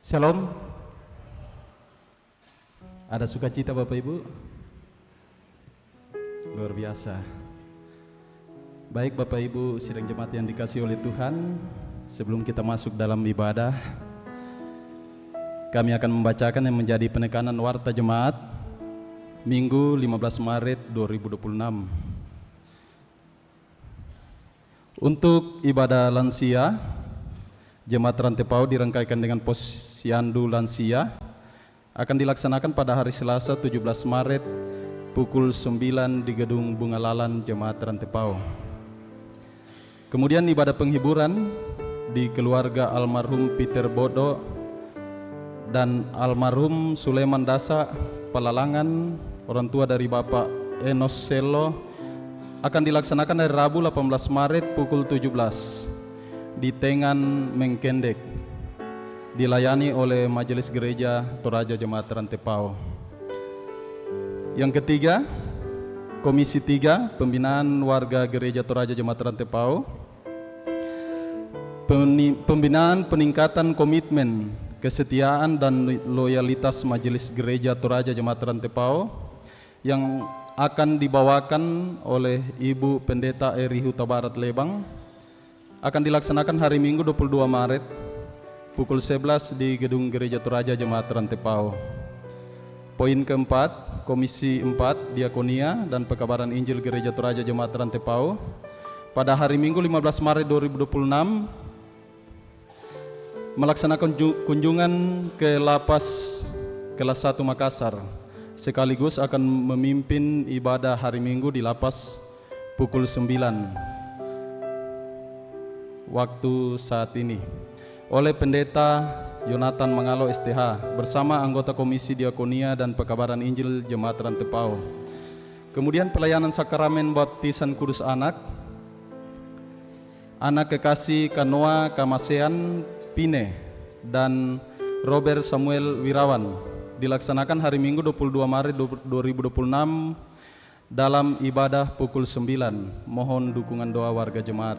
Shalom. Ada sukacita Bapak Ibu? Luar biasa. Baik Bapak Ibu sidang jemaat yang dikasihi oleh Tuhan, sebelum kita masuk dalam ibadah, kami akan membacakan yang menjadi penekanan warta jemaat Minggu 15 Maret 2026. Untuk ibadah lansia, Jemaat Rantepau dirangkaikan dengan posyandu lansia akan dilaksanakan pada hari Selasa 17 Maret pukul 9 di Gedung Bunga Lalan Jemaat Rantepau. Kemudian ibadah penghiburan di keluarga almarhum Peter Bodo dan almarhum Suleman Dasa Palalangan, orang tua dari Bapak Enos Selo, akan dilaksanakan hari Rabu 18 Maret pukul 17 di Tengan Mengkendek, dilayani oleh Majelis Gereja Toraja Jemaat Rantepau. Yang ketiga, Komisi 3 Pembinaan Warga Gereja Toraja Jemaat Rantepau, pembinaan peningkatan komitmen, kesetiaan dan loyalitas Majelis Gereja Toraja Jemaat Rantepau yang akan dibawakan oleh Ibu Pendeta Eri Huta Barat Lebang, akan dilaksanakan hari Minggu 22 Maret pukul 11 di Gedung Gereja Toraja Jemaat Rantepau. Poin keempat, Komisi 4 Diakonia dan Pekabaran Injil Gereja Toraja Jemaat Rantepau pada hari Minggu 15 Maret 2026 melaksanakan kunjungan ke Lapas Kelas 1 Makassar, sekaligus akan memimpin ibadah hari Minggu di Lapas pukul 9 waktu saat ini oleh Pendeta Yonatan Mangalo STH bersama anggota Komisi Diakonia dan Pekabaran Injil Jemaat Rantepau. Kemudian pelayanan sakramen baptisan kudus anak kekasih Kanoa Kamasean Pine dan Robert Samuel Wirawan dilaksanakan hari Minggu 22 Maret 2026 dalam ibadah pukul 9. Mohon dukungan doa warga jemaat.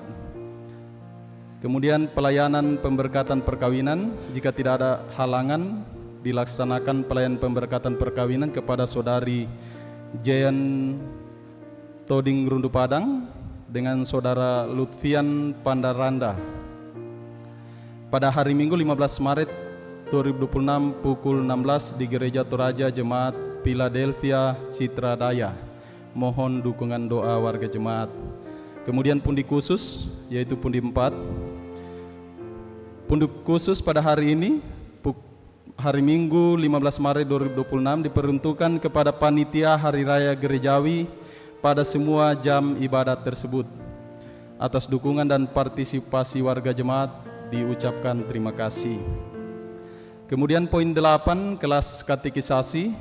Kemudian pelayanan pemberkatan perkawinan, jika tidak ada halangan, dilaksanakan pelayanan pemberkatan perkawinan kepada saudari Jean Toding Rundu Padang dengan saudara Lutfian Pandaranda pada hari Minggu 15 Maret 2026 pukul 16 di Gereja Toraja Jemaat Philadelphia Citradaya. Mohon dukungan doa warga jemaat. Kemudian pundi khusus, yaitu pundi 4. Pundi khusus pada hari ini, hari Minggu 15 Maret 2026 diperuntukkan kepada panitia Hari Raya Gerejawi pada semua jam ibadat tersebut. Atas dukungan dan partisipasi warga jemaat diucapkan terima kasih. Kemudian poin 8, kelas katekisasi.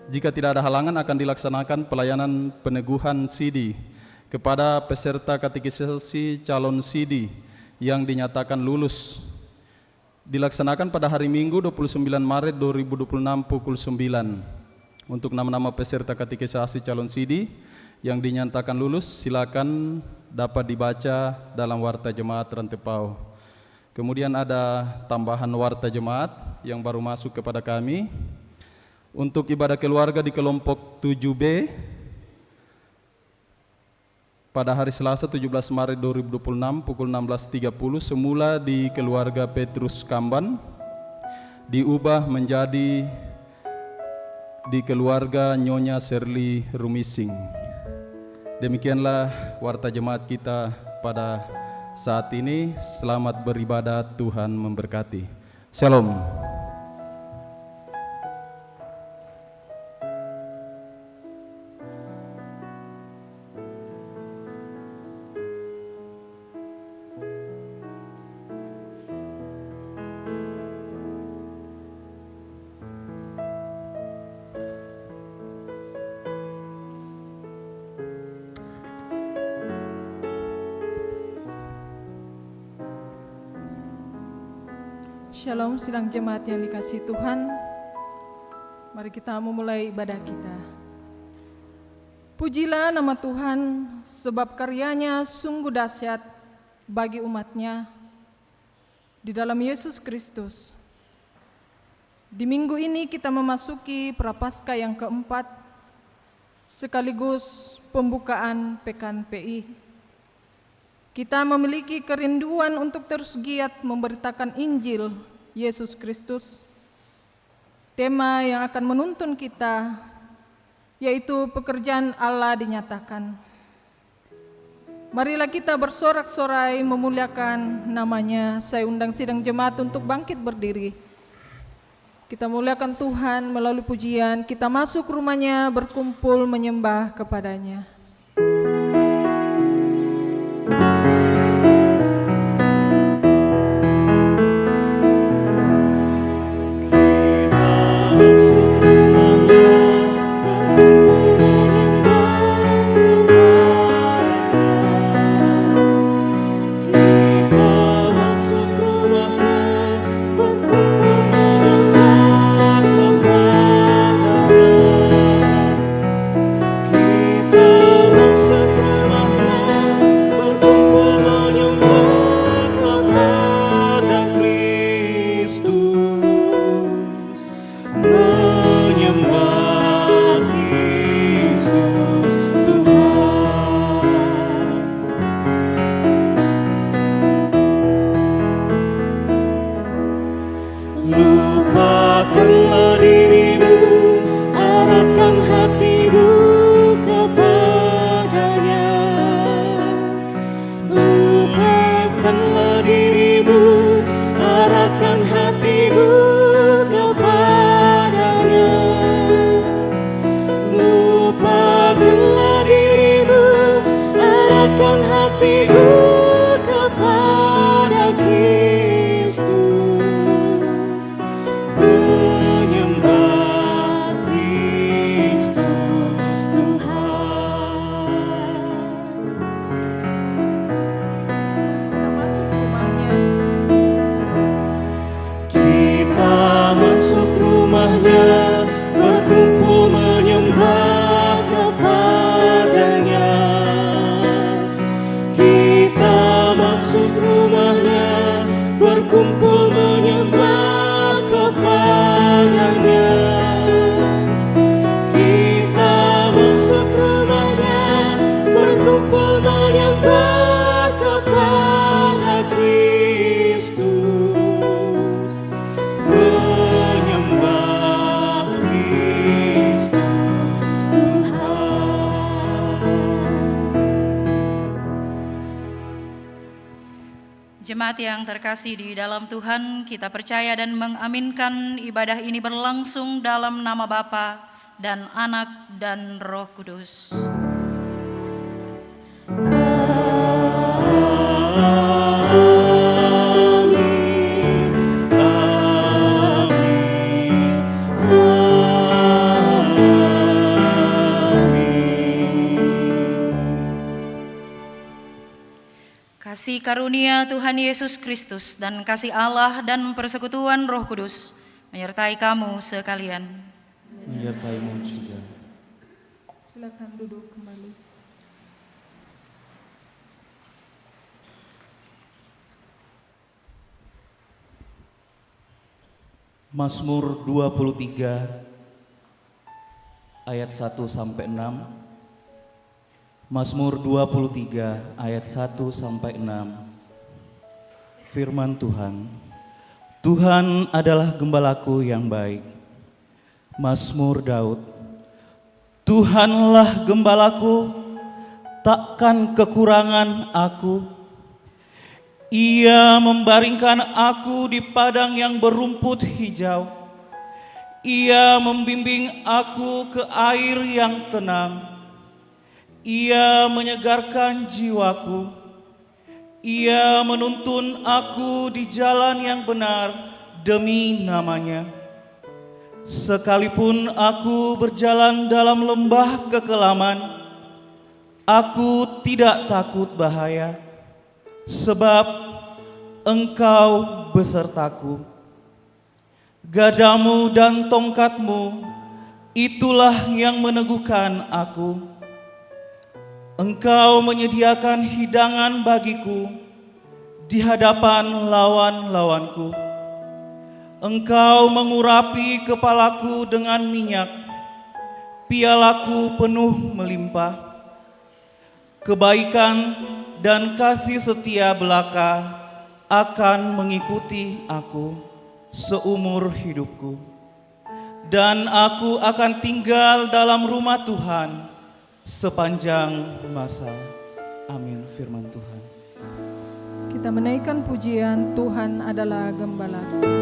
Jika tidak ada halangan akan dilaksanakan pelayanan peneguhan sidi kepada peserta katekisasi calon sidi yang dinyatakan lulus, dilaksanakan pada hari Minggu 29 Maret 2026 pukul 9. Untuk nama-nama peserta katekisasi calon sidi yang dinyatakan lulus silakan dapat dibaca dalam warta jemaat Rantepau. Kemudian ada tambahan warta jemaat yang baru masuk kepada kami. Untuk ibadah keluarga di kelompok 7B pada hari Selasa 17 Maret 2026 pukul 16.30 semula di keluarga Petrus Kamban diubah menjadi di keluarga Nyonya Serli Rumising. Demikianlah warta jemaat kita pada saat ini. Selamat beribadah, Tuhan memberkati. Shalom. Shalom sidang jemaat yang dikasihi Tuhan. Mari kita memulai ibadah kita. Pujilah nama Tuhan, sebab karyanya sungguh dahsyat bagi umatnya. Di dalam Yesus Kristus, Di minggu ini kita memasuki Prapaskah yang keempat, sekaligus pembukaan Pekan PI. Kita memiliki kerinduan untuk terus giat memberitakan Injil Yesus Kristus. Tema yang akan menuntun kita yaitu pekerjaan Allah dinyatakan. Marilah kita bersorak-sorai memuliakan namanya. Saya undang sidang jemaat untuk bangkit berdiri. Kita muliakan Tuhan melalui pujian, kita masuk rumahnya berkumpul menyembah kepadanya. Lupakanlah dirimu, arahkan hatimu kepadanya. Lupakanlah dirimu, arahkan hatimu kepadanya. Lupakanlah dirimu, arahkan hatimu kepada Kristus. Menyembah Kristus Tuhan. Kita masuk rumahnya. Kita masuk rumahnya, berkumpul menyembah kepadanya. Kita masuk rumahnya, berkumpul menyembah kepadanya. Kita masuk rumahnya, berkumpul menyembah kepada Kristus. Menyembah Kristus Tuhan. Jemaat yang terkasih di dalam Tuhan, kita percaya dan mengaminkan ibadah ini berlangsung dalam nama Bapa dan Anak dan Roh Kudus. Kasih karunia Tuhan Yesus Kristus dan kasih Allah dan persekutuan Roh Kudus menyertai kamu sekalian. Menyertaimu juga. Silakan duduk kembali. Mazmur 23 ayat 1 sampai 6. Mazmur 23 ayat 1 sampai 6. Firman Tuhan. Tuhan adalah gembalaku yang baik. Mazmur Daud. Tuhanlah gembalaku, takkan kekurangan aku. Ia membaringkan aku di padang yang berumput hijau. Ia membimbing aku ke air yang tenang. Ia menyegarkan jiwaku. Ia menuntun aku di jalan yang benar demi namanya. Sekalipun aku berjalan dalam lembah kekelaman, aku tidak takut bahaya, sebab Engkau besertaku. Gadamu dan tongkatmu, itulah yang meneguhkan aku. Engkau menyediakan hidangan bagiku di hadapan lawan-lawanku. Engkau mengurapi kepalaku dengan minyak, pialaku penuh melimpah. Kebaikan dan kasih setia belaka akan mengikuti aku seumur hidupku. Dan aku akan tinggal dalam rumah Tuhan sepanjang masa. Amin, firman Tuhan. Kita menaikkan pujian, Tuhan adalah gembala kita.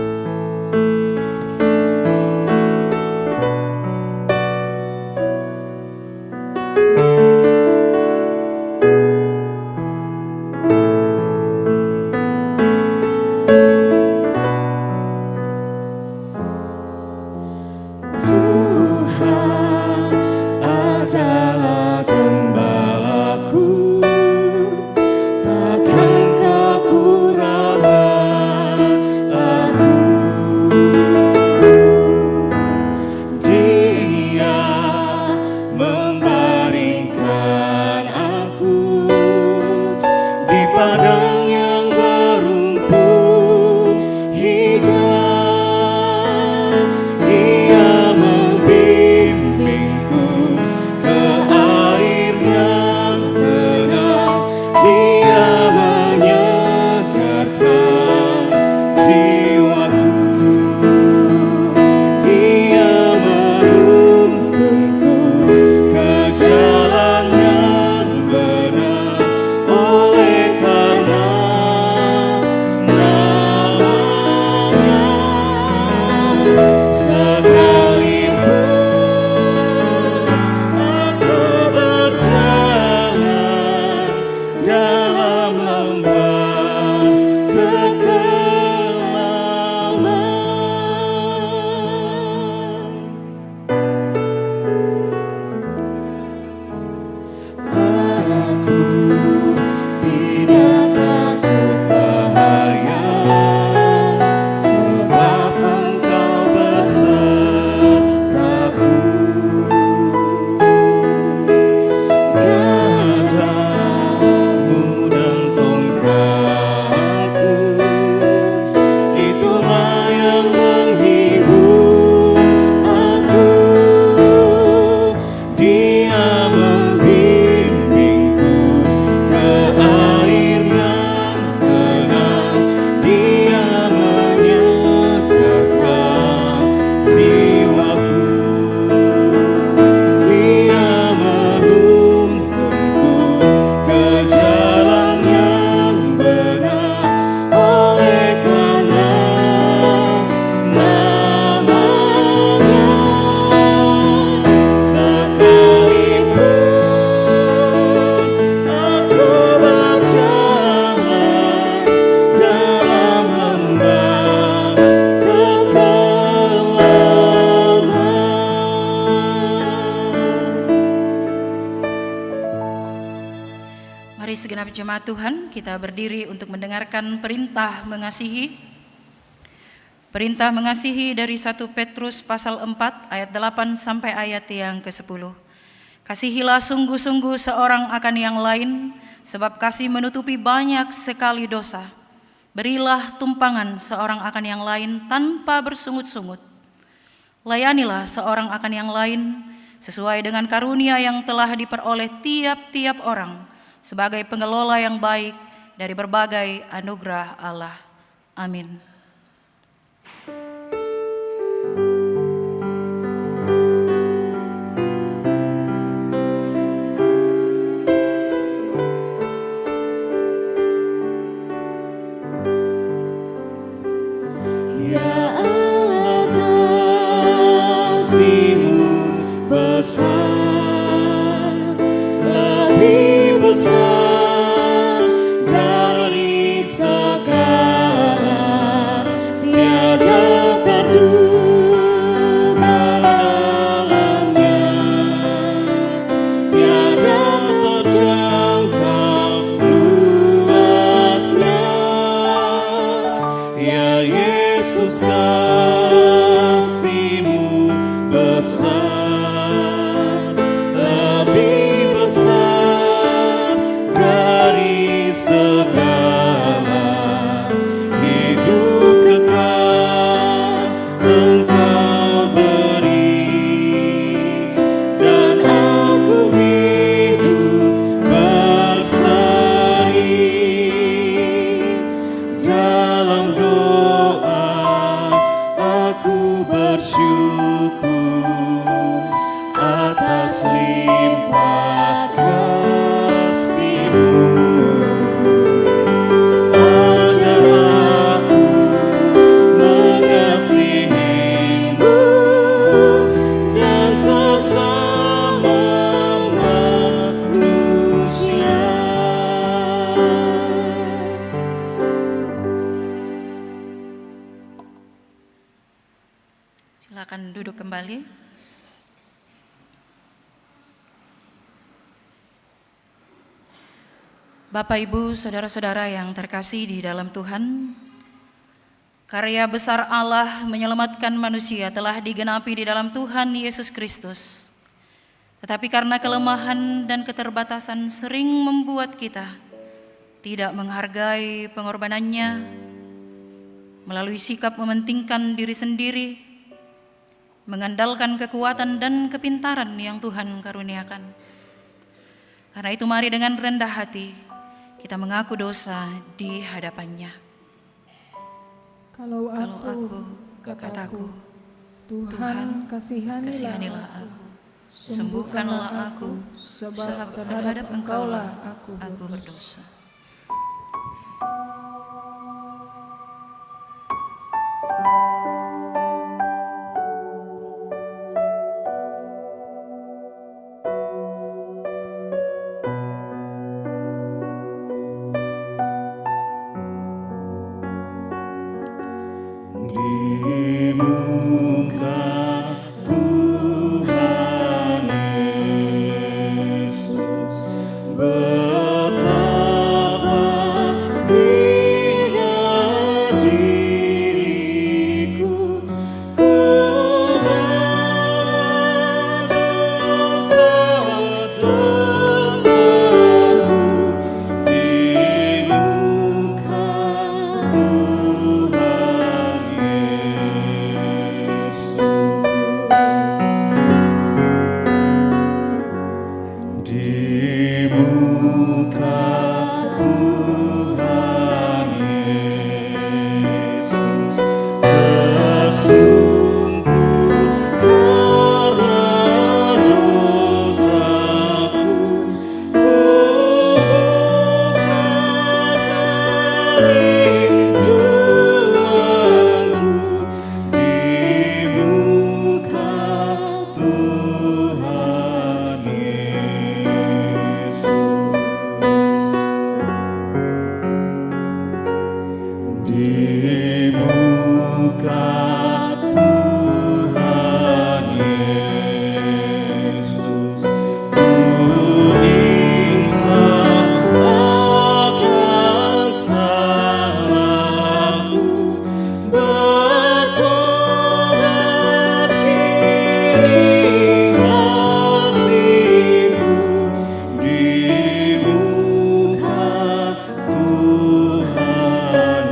Segenap jemaat Tuhan, kita berdiri untuk mendengarkan perintah mengasihi. Perintah mengasihi dari 1 Petrus pasal 4 ayat 8 sampai ayat yang ke-10. Kasihilah sungguh-sungguh seorang akan yang lain, sebab kasih menutupi banyak sekali dosa. Berilah tumpangan seorang akan yang lain tanpa bersungut-sungut. Layanilah seorang akan yang lain sesuai dengan karunia yang telah diperoleh tiap-tiap orang, sebagai pengelola yang baik dari berbagai anugerah Allah. Amin. Ya Allah, kasih-Mu besar, lebih besar dari segala, tiada terduga dalamnya, tiada terjangkau luasnya. Ya Yesus, kasih-Mu besar. Bapak, Ibu, saudara-saudara yang terkasih di dalam Tuhan, karya besar Allah menyelamatkan manusia telah digenapi di dalam Tuhan Yesus Kristus. Tetapi karena kelemahan dan keterbatasan sering membuat kita tidak menghargai pengorbanannya, melalui sikap mementingkan diri sendiri, mengandalkan kekuatan dan kepintaran yang Tuhan karuniakan. Karena itu mari dengan rendah hati kita mengaku dosa di hadapannya. Kalau Kalau aku, kataku, kataku, Tuhan kasihanilah aku, sembuhkanlah aku, sebab terhadap Engkaulah aku berdosa. Di muka Tuhan Yesus, betapa indah diriku, ku berdosa-dosaku di muka Tuhan Yesus. Di muka Tuhan Yesus, tersungkur karena dosaku, ku bukakan rinduanku di muka Tuhan Yesus. Di muka Tuhan Yesus, ku insaf akan salahku, bertobat kini hatiku di muka Tuhan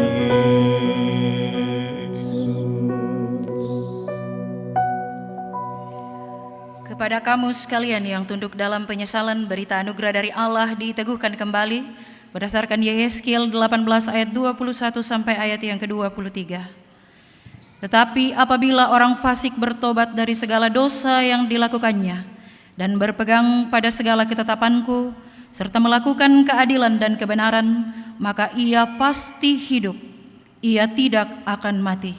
Yesus. Kepada kamu sekalian yang tunduk dalam penyesalan, berita anugerah dari Allah diteguhkan kembali berdasarkan Yehezkiel 18 ayat 21 sampai ayat yang ke-23. Tetapi apabila orang fasik bertobat dari segala dosa yang dilakukannya dan berpegang pada segala ketetapanku serta melakukan keadilan dan kebenaran, maka ia pasti hidup, ia tidak akan mati.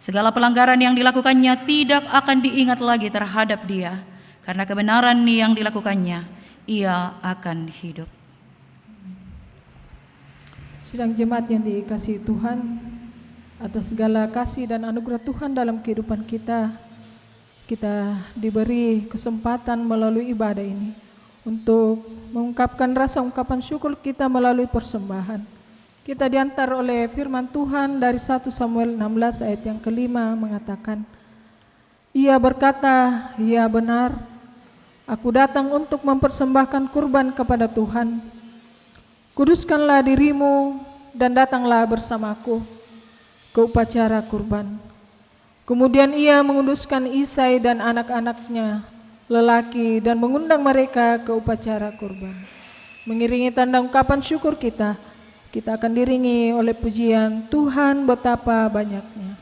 Segala pelanggaran yang dilakukannya tidak akan diingat lagi terhadap dia, karena kebenaran yang dilakukannya, ia akan hidup. Sidang jemaat yang dikasihi Tuhan, atas segala kasih dan anugerah Tuhan dalam kehidupan kita, kita diberi kesempatan melalui ibadah ini untuk mengungkapkan rasa ungkapan syukur kita melalui persembahan. Kita diantar oleh firman Tuhan dari 1 Samuel 16 ayat yang kelima mengatakan, ia berkata, ya benar, aku datang untuk mempersembahkan kurban kepada Tuhan. Kuduskanlah dirimu dan datanglah bersamaku ke upacara kurban. Kemudian ia menguduskan Isai dan anak-anaknya lelaki dan mengundang mereka ke upacara kurban. Mengiringi tanda ungkapan syukur kita akan diringi oleh pujian Tuhan betapa banyaknya.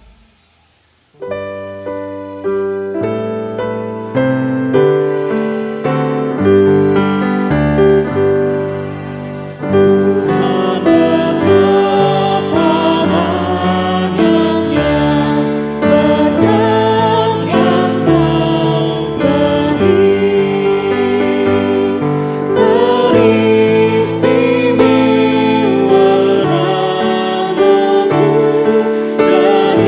Tuhan betapa banyaknya berkat yang Kau beri, teristimewa rahmat-Mu dan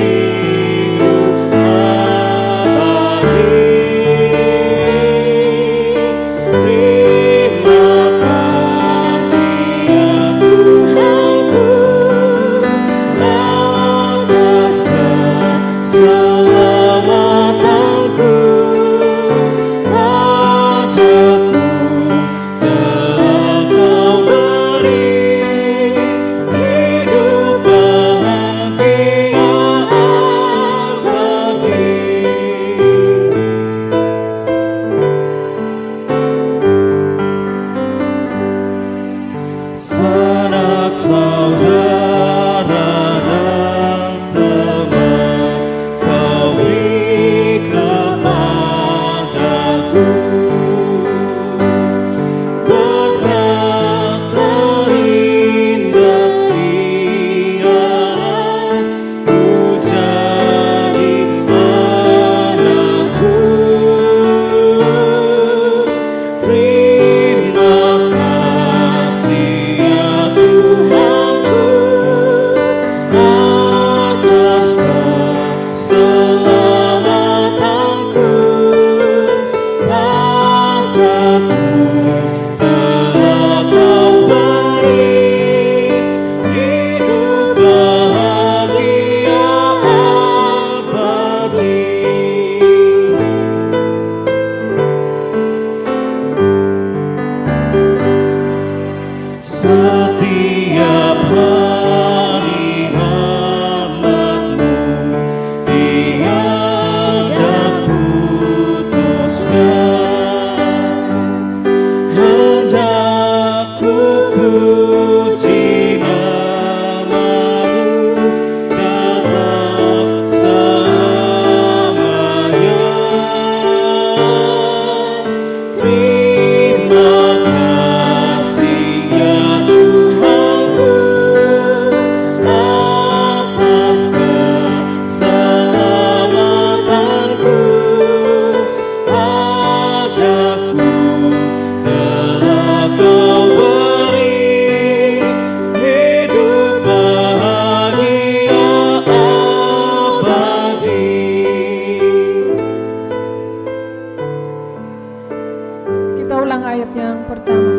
ulang ayat yang pertama.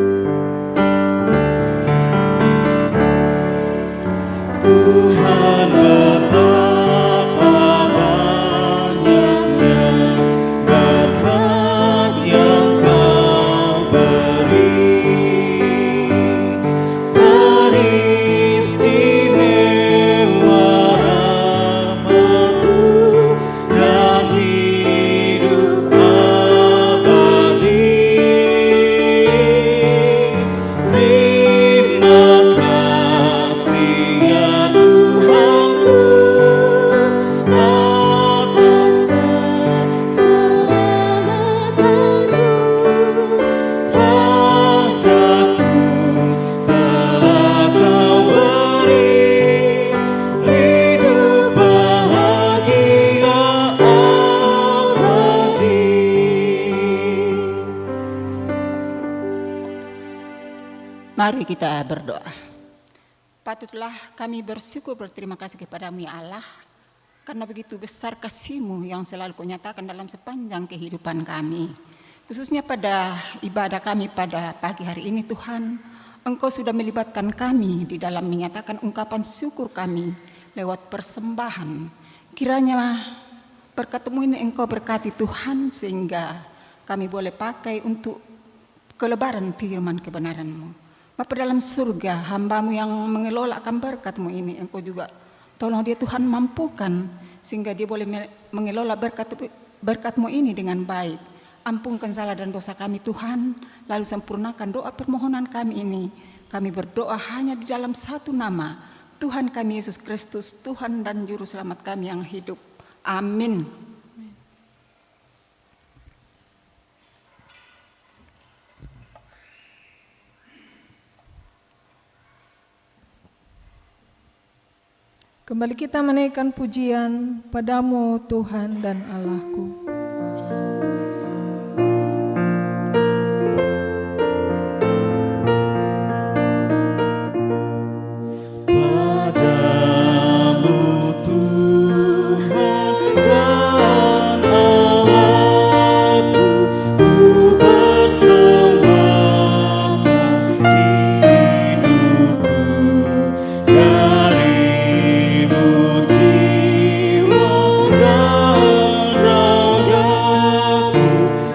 Tuhan betapa banyaknya berkat yang Kau beri, teristimewa rahmat-Mu dan hidup abadi. Terima kasih ya Tuhanku atas keselamatan-Mu. Padaku telah Kau beri hidup bahagia abadi. Mari kita berdoa. Patutlah kami bersyukur berterima kasih kepadamu ya Allah, karena begitu besar kasih-Mu yang selalu Kau nyatakan dalam sepanjang kehidupan kami. Khususnya pada ibadah kami pada pagi hari ini Tuhan, Engkau sudah melibatkan kami di dalam menyatakan ungkapan syukur kami lewat persembahan. Kiranya berkat-Mu ini Engkau berkati Tuhan, sehingga kami boleh pakai untuk kelebaran firman kebenaran-Mu. Bapa dalam surga, hamba-Mu yang mengelolakan berkat-Mu ini, Engkau juga tolong dia Tuhan, mampukan sehingga dia boleh mengelola berkat-Mu ini dengan baik. Ampunkan salah dan dosa kami Tuhan, lalu sempurnakan doa permohonan kami ini. Kami berdoa hanya di dalam satu nama, Tuhan kami Yesus Kristus, Tuhan dan Juru Selamat kami yang hidup. Amin. Kembali kita menaikkan pujian padamu Tuhan dan Allahku. Padamu Tuhan dan Allahku, ku persembahkan hidupku. Darimu jiwa dan ragaku,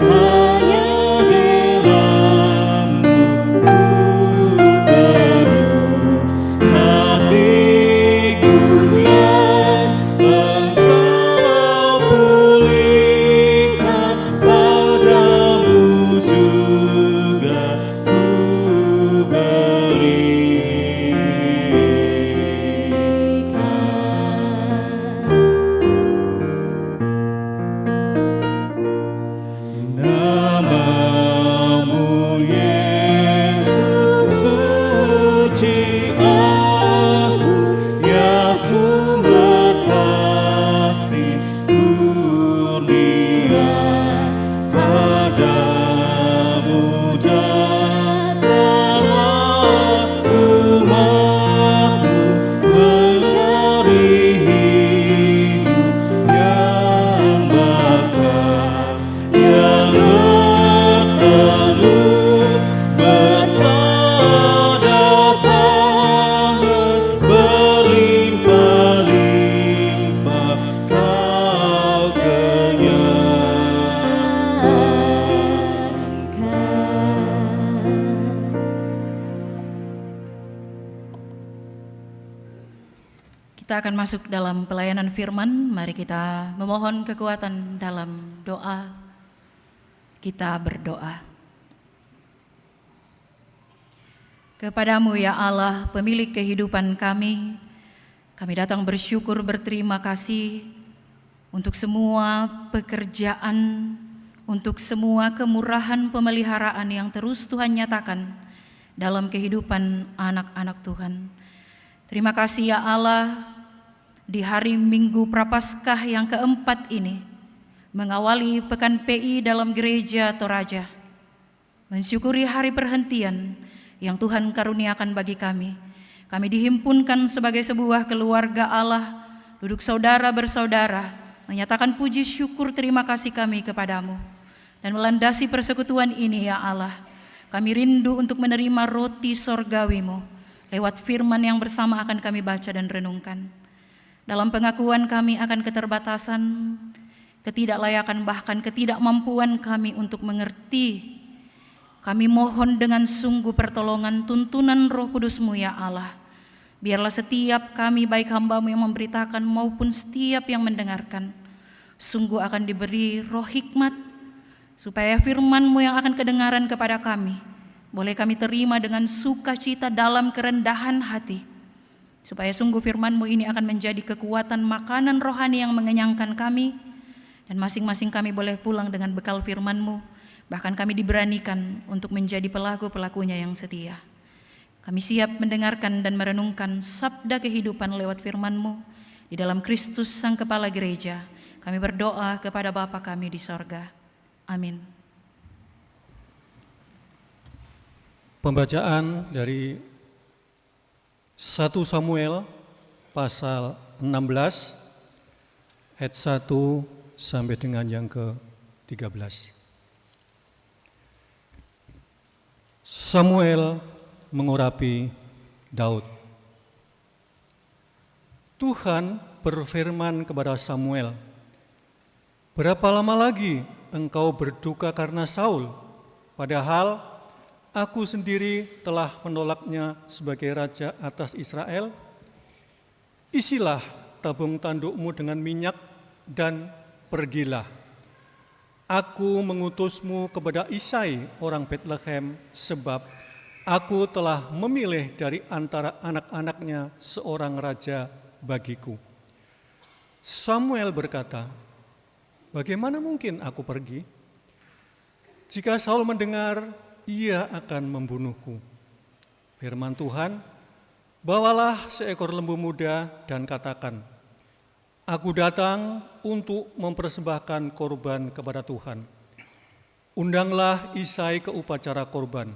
hanya di dalam-Mu ku teduh. Hatiku yang Engkau pulihkan, padamu juga ku berikan. Namamu Yesus, suci aku, ya sumber kasih kurnia. Padamu datanglah umat-Mu mencari hidup yang bakal, yang berteduh bertadapangan, berlimpah-limpah Kau kenyangkan. Kita akan masuk dalam pelayanan firman. Mari kita memohon kekuatan dalam doa. Kita berdoa. Kepadamu ya Allah, pemilik kehidupan kami datang bersyukur berterima kasih untuk semua pekerjaan, untuk semua kemurahan pemeliharaan yang terus Tuhan nyatakan dalam kehidupan anak-anak Tuhan. Terima kasih ya Allah, di hari Minggu Prapaskah yang keempat ini, mengawali Pekan PI dalam Gereja Toraja, mensyukuri hari perhentian yang Tuhan karuniakan bagi kami. Kami dihimpunkan sebagai sebuah keluarga Allah, duduk saudara bersaudara, menyatakan puji syukur terima kasih kami kepadamu. Dan melandasi persekutuan ini ya Allah, kami rindu untuk menerima roti sorgawi-Mu lewat firman yang bersama akan kami baca dan renungkan. Dalam pengakuan kami akan keterbatasan, ketidaklayakan bahkan ketidakmampuan kami untuk mengerti, kami mohon dengan sungguh pertolongan tuntunan Roh Kudus-Mu ya Allah. Biarlah setiap kami baik hamba-Mu yang memberitakan maupun setiap yang mendengarkan sungguh akan diberi roh hikmat, supaya firman-Mu yang akan kedengaran kepada kami boleh kami terima dengan sukacita dalam kerendahan hati, supaya sungguh firman-Mu ini akan menjadi kekuatan makanan rohani yang mengenyangkan kami, dan masing-masing kami boleh pulang dengan bekal firman-Mu, bahkan kami diberanikan untuk menjadi pelaku-pelakunya yang setia. Kami siap mendengarkan dan merenungkan sabda kehidupan lewat firman-Mu di dalam Kristus Sang Kepala Gereja. Kami berdoa kepada Bapa kami di sorga. Amin. Pembacaan dari 1 Samuel pasal 16 ayat 1 sampai dengan yang ke-13. Samuel mengurapi Daud. Tuhan berfirman kepada Samuel, "Berapa lama lagi engkau berduka karena Saul, padahal aku sendiri telah menolaknya sebagai raja atas Israel? Isilah tabung tandukmu dengan minyak dan pergilah. Aku mengutusmu kepada Isai orang Betlehem, sebab aku telah memilih dari antara anak-anaknya seorang raja bagiku." Samuel berkata, "Bagaimana mungkin aku pergi? Jika Saul mendengar, ia akan membunuhku." Firman Tuhan, "Bawalah seekor lembu muda dan katakan, aku datang untuk mempersembahkan korban kepada Tuhan. Undanglah Isai ke upacara korban.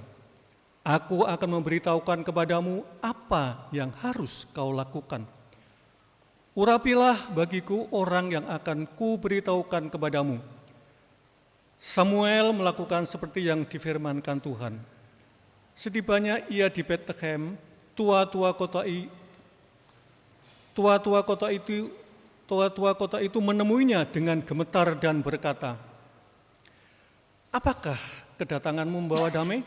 Aku akan memberitahukan kepadamu apa yang harus kau lakukan. Urapilah bagiku orang yang akan kuberitahukan kepadamu." Samuel melakukan seperti yang difirmankan Tuhan. Setibanya ia di Betlehem, tua-tua kota itu menemuinya dengan gemetar dan berkata, "Apakah kedatanganmu membawa damai?"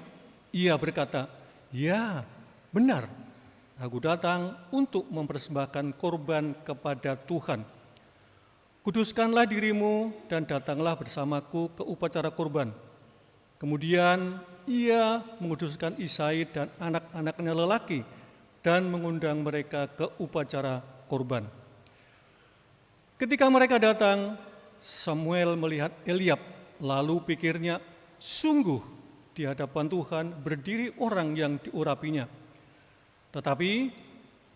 Ia berkata, "Ya, benar. Aku datang untuk mempersembahkan korban kepada Tuhan. Kuduskanlah dirimu dan datanglah bersamaku ke upacara korban." Kemudian ia menguduskan Isai dan anak-anaknya lelaki dan mengundang mereka ke upacara korban. Ketika mereka datang, Samuel melihat Eliab, lalu pikirnya, sungguh di hadapan Tuhan berdiri orang yang diurapinya. Tetapi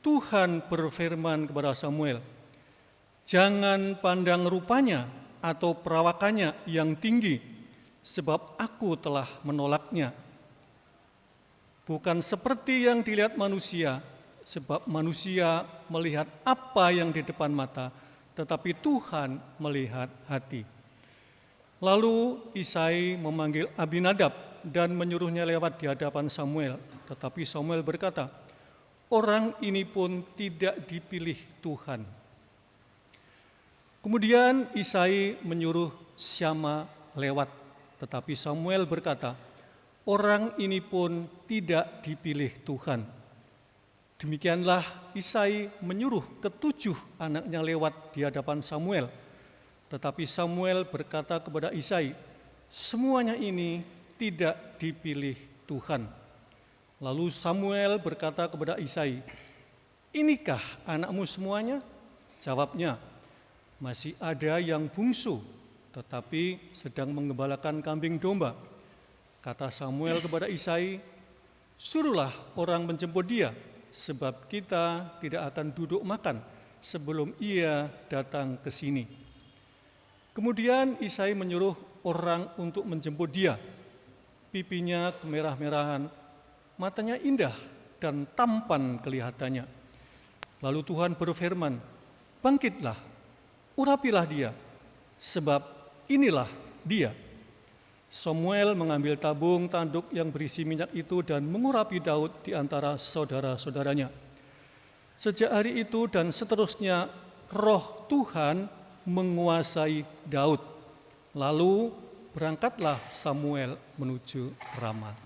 Tuhan berfirman kepada Samuel, "Jangan pandang rupanya atau perawakannya yang tinggi, sebab aku telah menolaknya. Bukan seperti yang dilihat manusia, sebab manusia melihat apa yang di depan mata, tetapi Tuhan melihat hati." Lalu Isai memanggil Abinadab dan menyuruhnya lewat di hadapan Samuel. Tetapi Samuel berkata, "Orang ini pun tidak dipilih Tuhan." Kemudian Isai menyuruh Syama lewat, tetapi Samuel berkata, "Orang ini pun tidak dipilih Tuhan." Demikianlah Isai menyuruh ketujuh anaknya lewat di hadapan Samuel. Tetapi Samuel berkata kepada Isai, "Semuanya ini tidak dipilih Tuhan." Lalu Samuel berkata kepada Isai, "Inikah anakmu semuanya?" Jawabnya, "Masih ada yang bungsu, tetapi sedang mengembalakan kambing domba." Kata Samuel kepada Isai, "Suruhlah orang menjemput dia, sebab kita tidak akan duduk makan sebelum ia datang ke sini." Kemudian Isai menyuruh orang untuk menjemput dia. Pipinya kemerah-merahan, matanya indah dan tampan kelihatannya. Lalu Tuhan berfirman, "Bangkitlah, urapilah dia, sebab inilah dia." Samuel mengambil tabung tanduk yang berisi minyak itu dan mengurapi Daud di antara saudara-saudaranya. Sejak hari itu dan seterusnya roh Tuhan menguasai Daud. Lalu berangkatlah Samuel menuju Rama.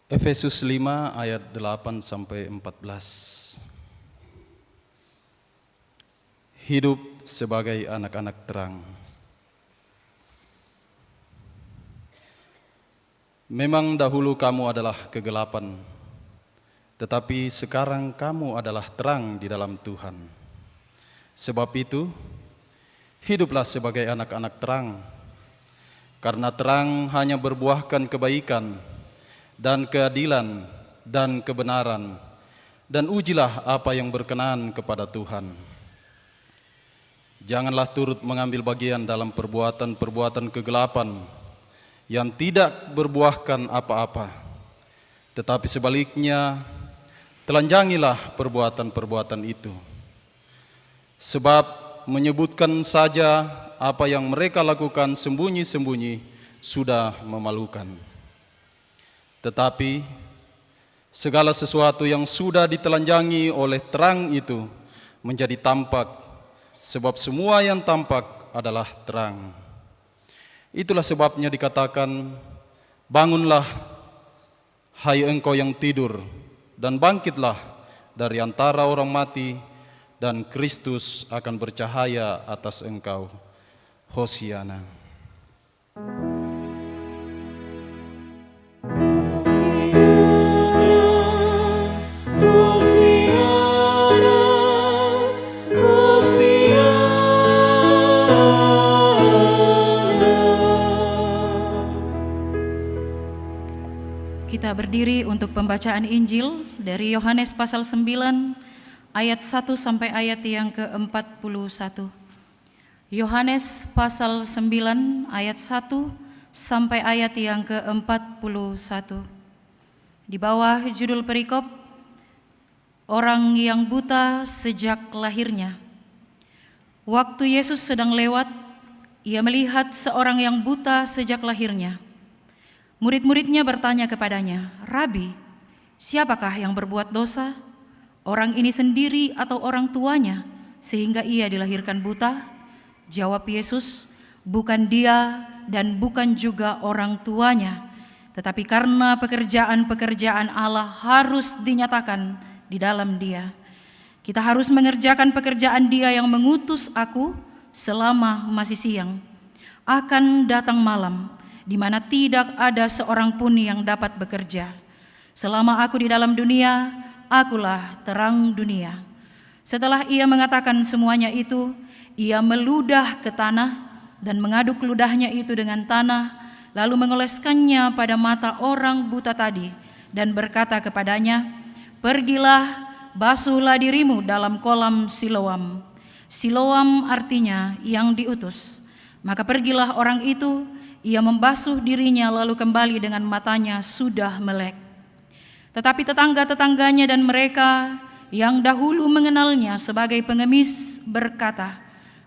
Efesus 5 ayat 8 sampai 14. Hidup sebagai anak-anak terang. Memang dahulu kamu adalah kegelapan, tetapi sekarang kamu adalah terang di dalam Tuhan. Sebab itu, hiduplah sebagai anak-anak terang, karena terang hanya berbuahkan kebaikan dan keadilan dan kebenaran, dan ujilah apa yang berkenan kepada Tuhan. Janganlah turut mengambil bagian dalam perbuatan-perbuatan kegelapan yang tidak berbuahkan apa-apa, tetapi sebaliknya telanjangilah perbuatan-perbuatan itu. Sebab menyebutkan saja apa yang mereka lakukan sembunyi-sembunyi sudah memalukan. Tetapi segala sesuatu yang sudah ditelanjangi oleh terang itu menjadi tampak, sebab semua yang tampak adalah terang. Itulah sebabnya dikatakan, bangunlah, hai engkau yang tidur, dan bangkitlah dari antara orang mati, dan Kristus akan bercahaya atas engkau. Hosiana. Kita berdiri untuk pembacaan Injil dari Yohanes pasal 9 ayat 1 sampai ayat yang ke-41. Yohanes pasal 9 ayat 1 sampai ayat yang ke-41. Di bawah judul perikop, orang yang buta sejak lahirnya. Waktu Yesus sedang lewat, ia melihat seorang yang buta sejak lahirnya. Murid-muridnya bertanya kepadanya, "Rabi, siapakah yang berbuat dosa? Orang ini sendiri atau orang tuanya sehingga ia dilahirkan buta?" Jawab Yesus, "Bukan dia dan bukan juga orang tuanya, tetapi karena pekerjaan-pekerjaan Allah harus dinyatakan di dalam dia. Kita harus mengerjakan pekerjaan Dia yang mengutus aku selama masih siang. Akan datang malam, di mana tidak ada seorang pun yang dapat bekerja. Selama aku di dalam dunia, akulah terang dunia." Setelah ia mengatakan semuanya itu, ia meludah ke tanah dan mengaduk ludahnya itu dengan tanah, lalu mengoleskannya pada mata orang buta tadi dan berkata kepadanya, "Pergilah, basuhlah dirimu dalam kolam Siloam." Siloam artinya yang diutus. Maka pergilah orang itu, ia membasuh dirinya lalu kembali dengan matanya sudah melek. Tetapi tetangga-tetangganya dan mereka yang dahulu mengenalnya sebagai pengemis berkata,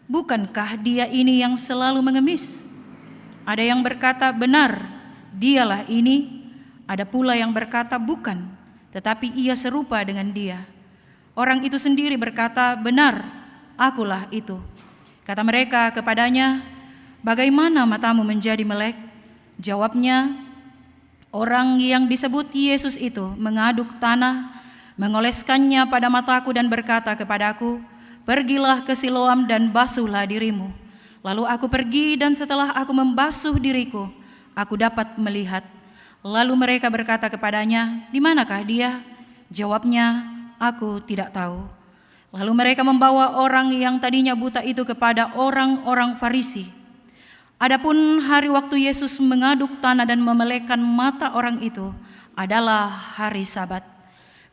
"Bukankah dia ini yang selalu mengemis?" Ada yang berkata, "Benar, dialah ini." Ada pula yang berkata, "Bukan, tetapi ia serupa dengan dia." Orang itu sendiri berkata, "Benar, akulah itu." Kata mereka kepadanya, "Bagaimana matamu menjadi melek?" Jawabnya, orang yang disebut Yesus itu mengaduk tanah, mengoleskannya pada mataku dan berkata kepadaku, "Pergilah ke Siloam dan basuhlah dirimu." Lalu aku pergi dan setelah aku membasuh diriku, aku dapat melihat. Lalu mereka berkata kepadanya, "Di manakah dia?" Jawabnya, "Aku tidak tahu." Lalu mereka membawa orang yang tadinya buta itu kepada orang-orang Farisi. Adapun hari waktu Yesus mengaduk tanah dan memelekkan mata orang itu adalah hari Sabat.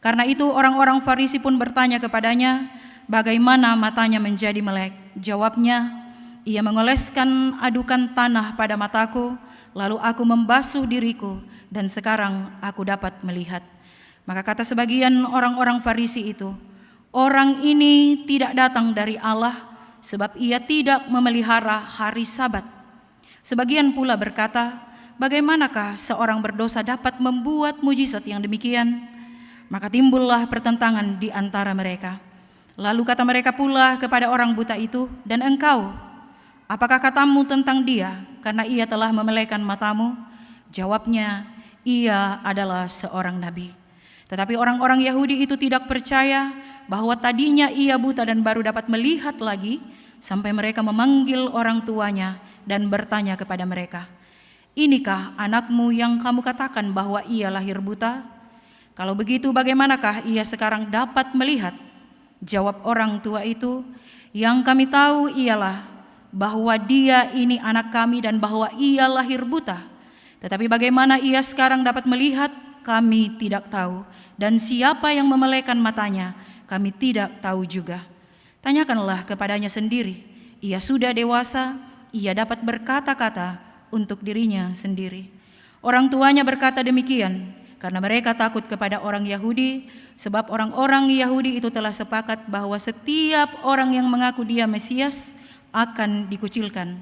Karena itu orang-orang Farisi pun bertanya kepadanya, bagaimana matanya menjadi melek. Jawabnya, "Ia mengoleskan adukan tanah pada mataku, lalu aku membasuh diriku, dan sekarang aku dapat melihat." Maka kata sebagian orang-orang Farisi itu, "Orang ini tidak datang dari Allah, sebab ia tidak memelihara hari Sabat. Sebagian pula berkata, bagaimanakah seorang berdosa dapat membuat mujizat yang demikian? Maka timbullah pertentangan di antara mereka. Lalu kata mereka pula kepada orang buta itu, dan engkau, apakah katamu tentang dia karena ia telah memelekan matamu? Jawabnya, ia adalah seorang nabi. Tetapi orang-orang Yahudi itu tidak percaya bahwa tadinya ia buta dan baru dapat melihat lagi, sampai mereka memanggil orang tuanya dan bertanya kepada mereka, inikah anakmu yang kamu katakan bahwa ia lahir buta? Kalau begitu bagaimanakah ia sekarang dapat melihat? Jawab orang tua itu, yang kami tahu ialah bahwa dia ini anak kami dan bahwa ia lahir buta. Tetapi bagaimana ia sekarang dapat melihat, kami tidak tahu. Dan siapa yang memelekan matanya, kami tidak tahu juga. Tanyakanlah kepadanya sendiri. Ia sudah dewasa, ia dapat berkata-kata untuk dirinya sendiri. Orang tuanya berkata demikian karena mereka takut kepada orang Yahudi, sebab orang-orang Yahudi itu telah sepakat bahwa setiap orang yang mengaku dia Mesias akan dikucilkan.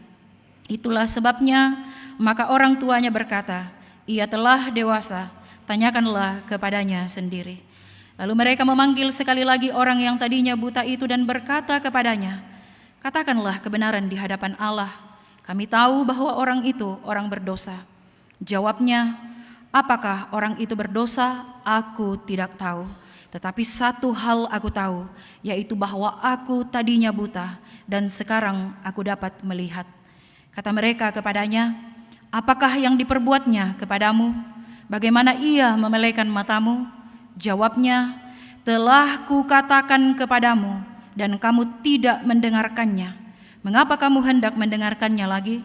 Itulah sebabnya maka orang tuanya berkata, ia telah dewasa, tanyakanlah kepadanya sendiri. Lalu mereka memanggil sekali lagi orang yang tadinya buta itu dan berkata kepadanya, katakanlah kebenaran di hadapan Allah. Kami tahu bahwa orang itu orang berdosa. Jawabnya, apakah orang itu berdosa? Aku tidak tahu. Tetapi satu hal aku tahu, yaitu bahwa aku tadinya buta dan sekarang aku dapat melihat. Kata mereka kepadanya, apakah yang diperbuatnya kepadamu? Bagaimana ia memelekan matamu? Jawabnya, telah kukatakan kepadamu dan kamu tidak mendengarkannya. Mengapa kamu hendak mendengarkannya lagi?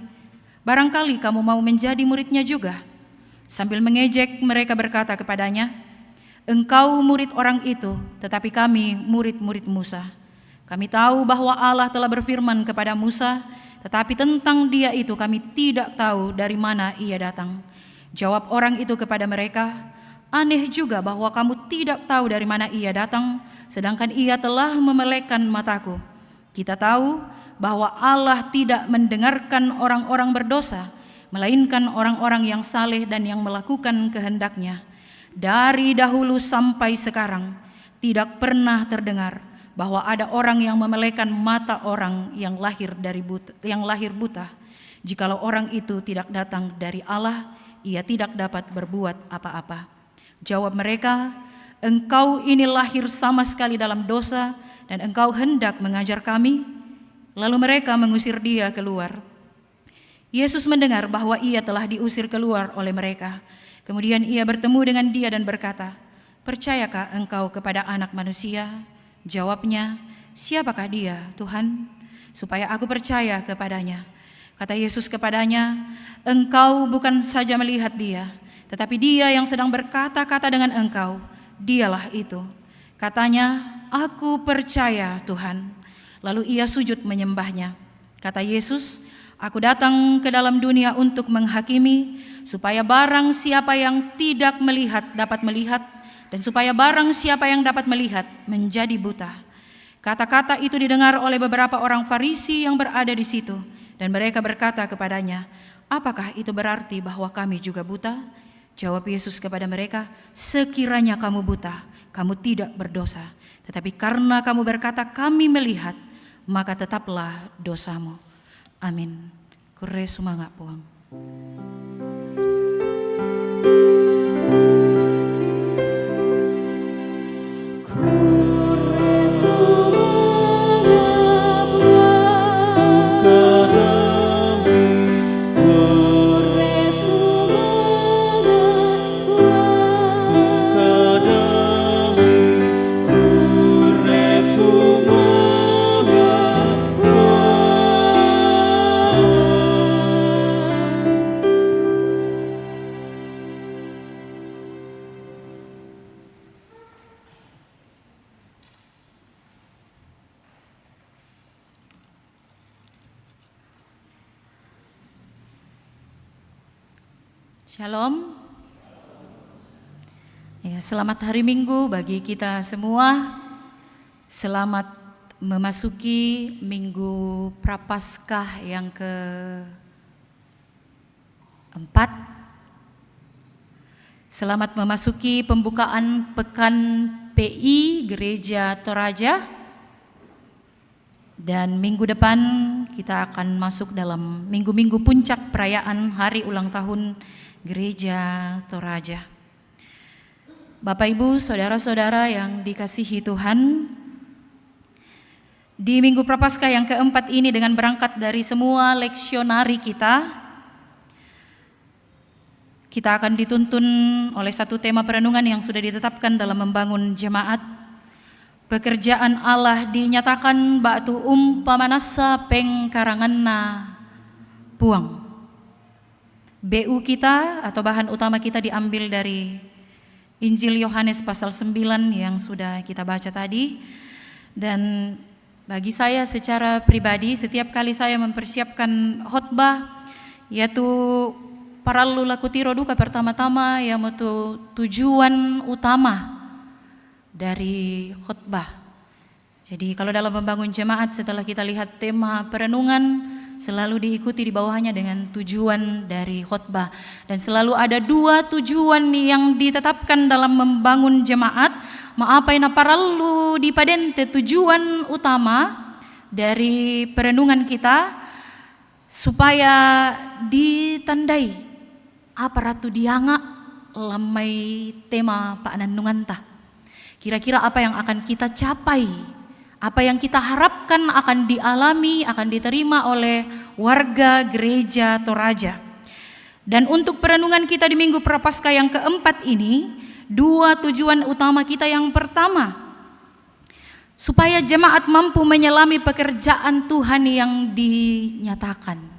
Barangkali kamu mau menjadi muridnya juga. Sambil mengejek mereka berkata kepadanya, engkau murid orang itu, tetapi kami murid-murid Musa. Kami tahu bahwa Allah telah berfirman kepada Musa, tetapi tentang dia itu kami tidak tahu dari mana ia datang. Jawab orang itu kepada mereka, aneh juga bahwa kamu tidak tahu dari mana ia datang, sedangkan ia telah memelekkan mataku. Kita tahu bahwa Allah tidak mendengarkan orang-orang berdosa, melainkan orang-orang yang saleh dan yang melakukan kehendaknya. Dari dahulu sampai sekarang tidak pernah terdengar bahwa ada orang yang memelekan mata orang yang lahir buta. Jikalau orang itu tidak datang dari Allah, ia tidak dapat berbuat apa-apa. Jawab mereka, engkau ini lahir sama sekali dalam dosa dan engkau hendak mengajar kami? Lalu mereka mengusir dia keluar. Yesus mendengar bahwa ia telah diusir keluar oleh mereka. Kemudian ia bertemu dengan dia dan berkata, percayakah engkau kepada Anak Manusia? Jawabnya, siapakah dia, Tuhan? Supaya aku percaya kepadanya. Kata Yesus kepadanya, engkau bukan saja melihat dia, tetapi dia yang sedang berkata-kata dengan engkau, dialah itu. Katanya, aku percaya Tuhan. Lalu ia sujud menyembahnya. Kata Yesus, aku datang ke dalam dunia untuk menghakimi, supaya barang siapa yang tidak melihat dapat melihat, dan supaya barang siapa yang dapat melihat menjadi buta. Kata-kata itu didengar oleh beberapa orang Farisi yang berada di situ, dan mereka berkata kepadanya, apakah itu berarti bahwa kami juga buta? Jawab Yesus kepada mereka, sekiranya kamu buta, kamu tidak berdosa. Tetapi karena kamu berkata kami melihat, maka tetaplah dosamu. Amin. Kure sumangga puang. Shalom. Ya, selamat hari Minggu bagi kita semua. Selamat memasuki Minggu Prapaskah yang ke-4. Selamat memasuki pembukaan Pekan PI Gereja Toraja. Dan minggu depan kita akan masuk dalam minggu-minggu puncak perayaan hari ulang tahun Gereja Toraja. Bapak Ibu, saudara-saudara yang dikasihi Tuhan, di Minggu Prapaskah yang ke-4 ini dengan berangkat dari semua leksionari kita akan dituntun oleh satu tema perenungan yang sudah ditetapkan dalam membangun jemaat. Pekerjaan Allah dinyatakan batu umpamanasa pengkaranganna puang. BU kita atau bahan utama kita diambil dari Injil Yohanes pasal 9 yang sudah kita baca tadi. Dan bagi saya secara pribadi, setiap kali saya mempersiapkan khotbah, yaitu parallu lakutiro duka pertama-tama yang itu tujuan utama dari khotbah. Jadi kalau dalam membangun jemaat, setelah kita lihat tema perenungan, selalu diikuti di bawahnya dengan tujuan dari khotbah. Dan selalu ada dua tujuan yang ditetapkan dalam membangun jemaat. Maapai na parallu di padente, tujuan utama dari perenungan kita supaya ditandai apa ratu dianga lamai tema paanannunganta. Kira-kira apa yang akan kita capai, apa yang kita harapkan akan dialami, akan diterima oleh warga Gereja Toraja. Dan untuk perenungan kita di Minggu Prapaskah yang ke-4 ini, dua tujuan utama kita. Yang pertama, supaya jemaat mampu menyelami pekerjaan Tuhan yang dinyatakan.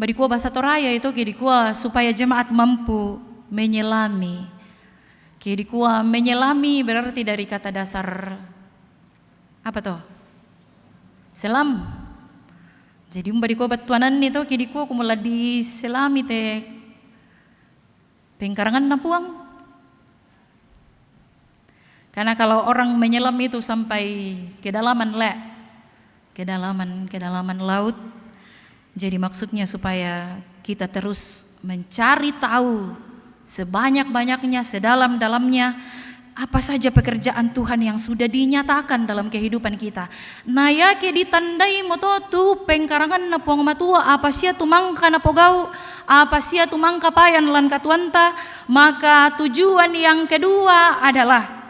Badikua bahasa Toraya itu kidikua supaya jemaat mampu menyelami. Kidikua menyelami berarti dari kata dasar apa toh? Selam. Jadi badikua batuanan itu kidikua kumula diselami te pengkarangan napuang. Karena kalau orang menyelam itu sampai kedalaman kedalaman laut. Jadi maksudnya supaya kita terus mencari tahu sebanyak-banyaknya, sedalam-dalamnya apa saja pekerjaan Tuhan yang sudah dinyatakan dalam kehidupan kita. Nah ya ke ditandai moto tu pengkarangan na puang matua, apa sia tu mangka na pogau, apa sia tu mangka payan lan katuanta. Maka tujuan yang kedua adalah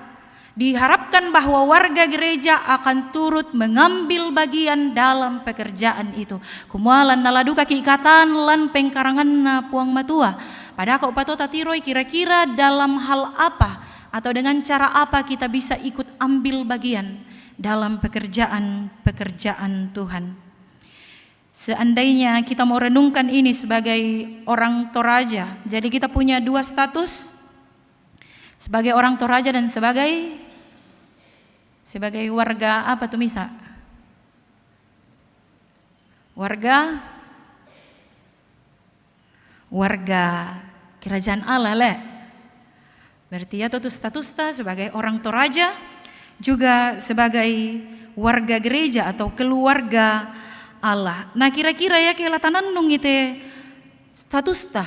diharapkan bahwa warga gereja akan turut mengambil bagian dalam pekerjaan itu. Kumualan naladuka kiikatan lan pengkarangan na puang matua. Pada kau patut tatiroi kira-kira dalam hal apa atau dengan cara apa kita bisa ikut ambil bagian dalam pekerjaan Tuhan. Seandainya kita mau renungkan ini sebagai orang Toraja, jadi kita punya dua status, sebagai orang Toraja dan sebagai warga apa tuh Misa? Warga kerajaan Allah le. Berarti ya tuh statusnya sebagai orang Toraja, juga sebagai warga gereja atau keluarga Allah. Nah kira-kira ya kelatanan nung ite statusnya.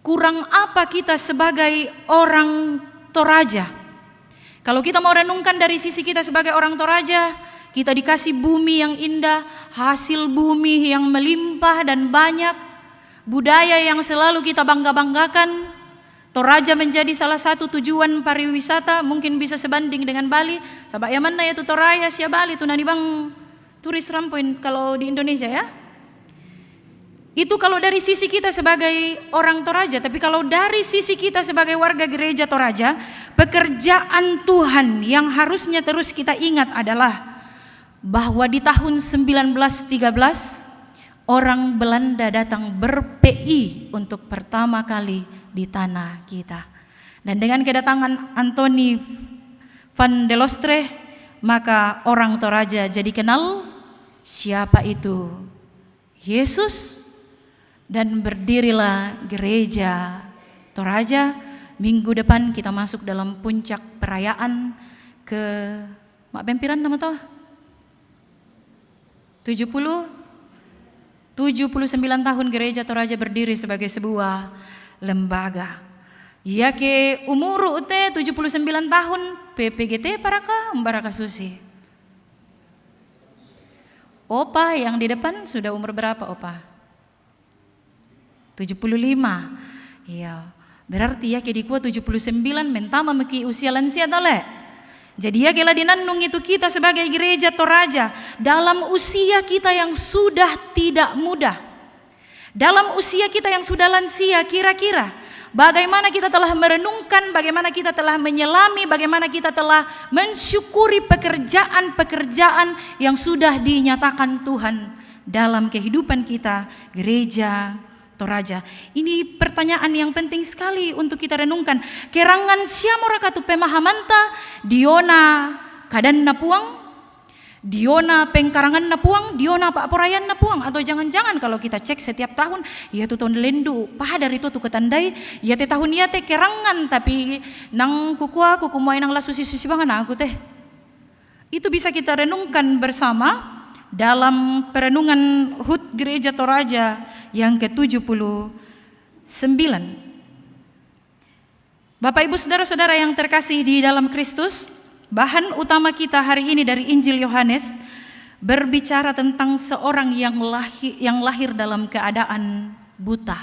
Kurang apa kita sebagai orang Toraja? Kalau kita mau renungkan dari sisi kita sebagai orang Toraja, kita dikasih bumi yang indah, hasil bumi yang melimpah dan banyak, budaya yang selalu kita bangga-banggakan. Toraja menjadi salah satu tujuan pariwisata, mungkin bisa sebanding dengan Bali. Sabak yaman na itu Toraya sia Bali itu nani bang turis rampoin kalau di Indonesia ya. Itu kalau dari sisi kita sebagai orang Toraja, tapi kalau dari sisi kita sebagai warga gereja Toraja, pekerjaan Tuhan yang harusnya terus kita ingat adalah bahwa di tahun 1913 orang Belanda datang ber-PI untuk pertama kali di tanah kita. Dan dengan kedatangan Anthony van der Lostre, maka orang Toraja jadi kenal siapa itu Yesus, dan berdirilah gereja Toraja. Minggu depan kita masuk dalam puncak perayaan ke Mak Bempiran nama toh? 79 tahun Gereja Toraja berdiri sebagai sebuah lembaga. Ya ke umur ute 79 tahun PPGT paraka Mbaraka Susi. Opa yang di depan sudah umur berapa Opa? 75. Iya. Berarti ya ke di kuat 79 mentama meki usia lansia tole. Jadi ya kela dinandung itu kita sebagai Gereja Toraja dalam usia kita yang sudah tidak muda. Dalam usia kita yang sudah lansia, kira-kira bagaimana kita telah merenungkan, bagaimana kita telah menyelami, bagaimana kita telah mensyukuri pekerjaan-pekerjaan yang sudah dinyatakan Tuhan dalam kehidupan kita Gereja Toraja. Ini pertanyaan yang penting sekali untuk kita renungkan. Kerangan siamorakatu pemahamanta diona kadan napuang, diona pengkarangan napuang, diona pak porayan napuang, atau jangan-jangan kalau kita cek setiap tahun ya tu tahun lendu pahadar itu tu ketandai ya te tahun ya te kerangan tapi nang kuku muai nang la susi bangan aku teh. Itu bisa kita renungkan bersama dalam perenungan HUT Gereja Toraja yang ke-79. Bapak Ibu Saudara-saudara yang terkasih di dalam Kristus, bahan utama kita hari ini dari Injil Yohanes berbicara tentang seorang yang lahir dalam keadaan buta.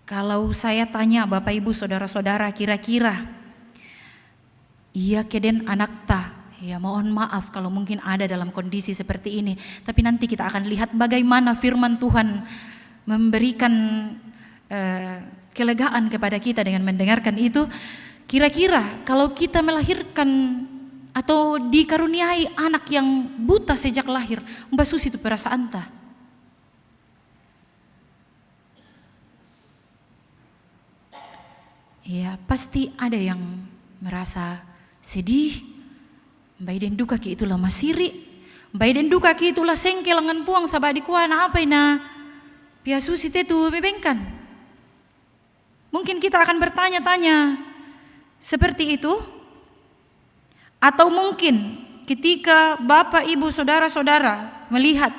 Kalau saya tanya Bapak Ibu Saudara-saudara, kira-kira iya keden anak ta? Ya mohon maaf kalau mungkin ada dalam kondisi seperti ini. Tapi nanti kita akan lihat bagaimana firman Tuhan memberikan kelegaan kepada kita dengan mendengarkan itu. Kira-kira kalau kita melahirkan atau dikaruniai anak yang buta sejak lahir, Mbak Susi itu perasaan ta? Ya pasti ada yang merasa sedih. Mbak den duka ki itulah masiri, Mbak den duka ki itulah sengkelangan puang sabadi kuana apa ina pia Susi tetu bebengkan. Mungkin kita akan bertanya-tanya seperti itu, atau mungkin ketika Bapak Ibu Saudara-saudara melihat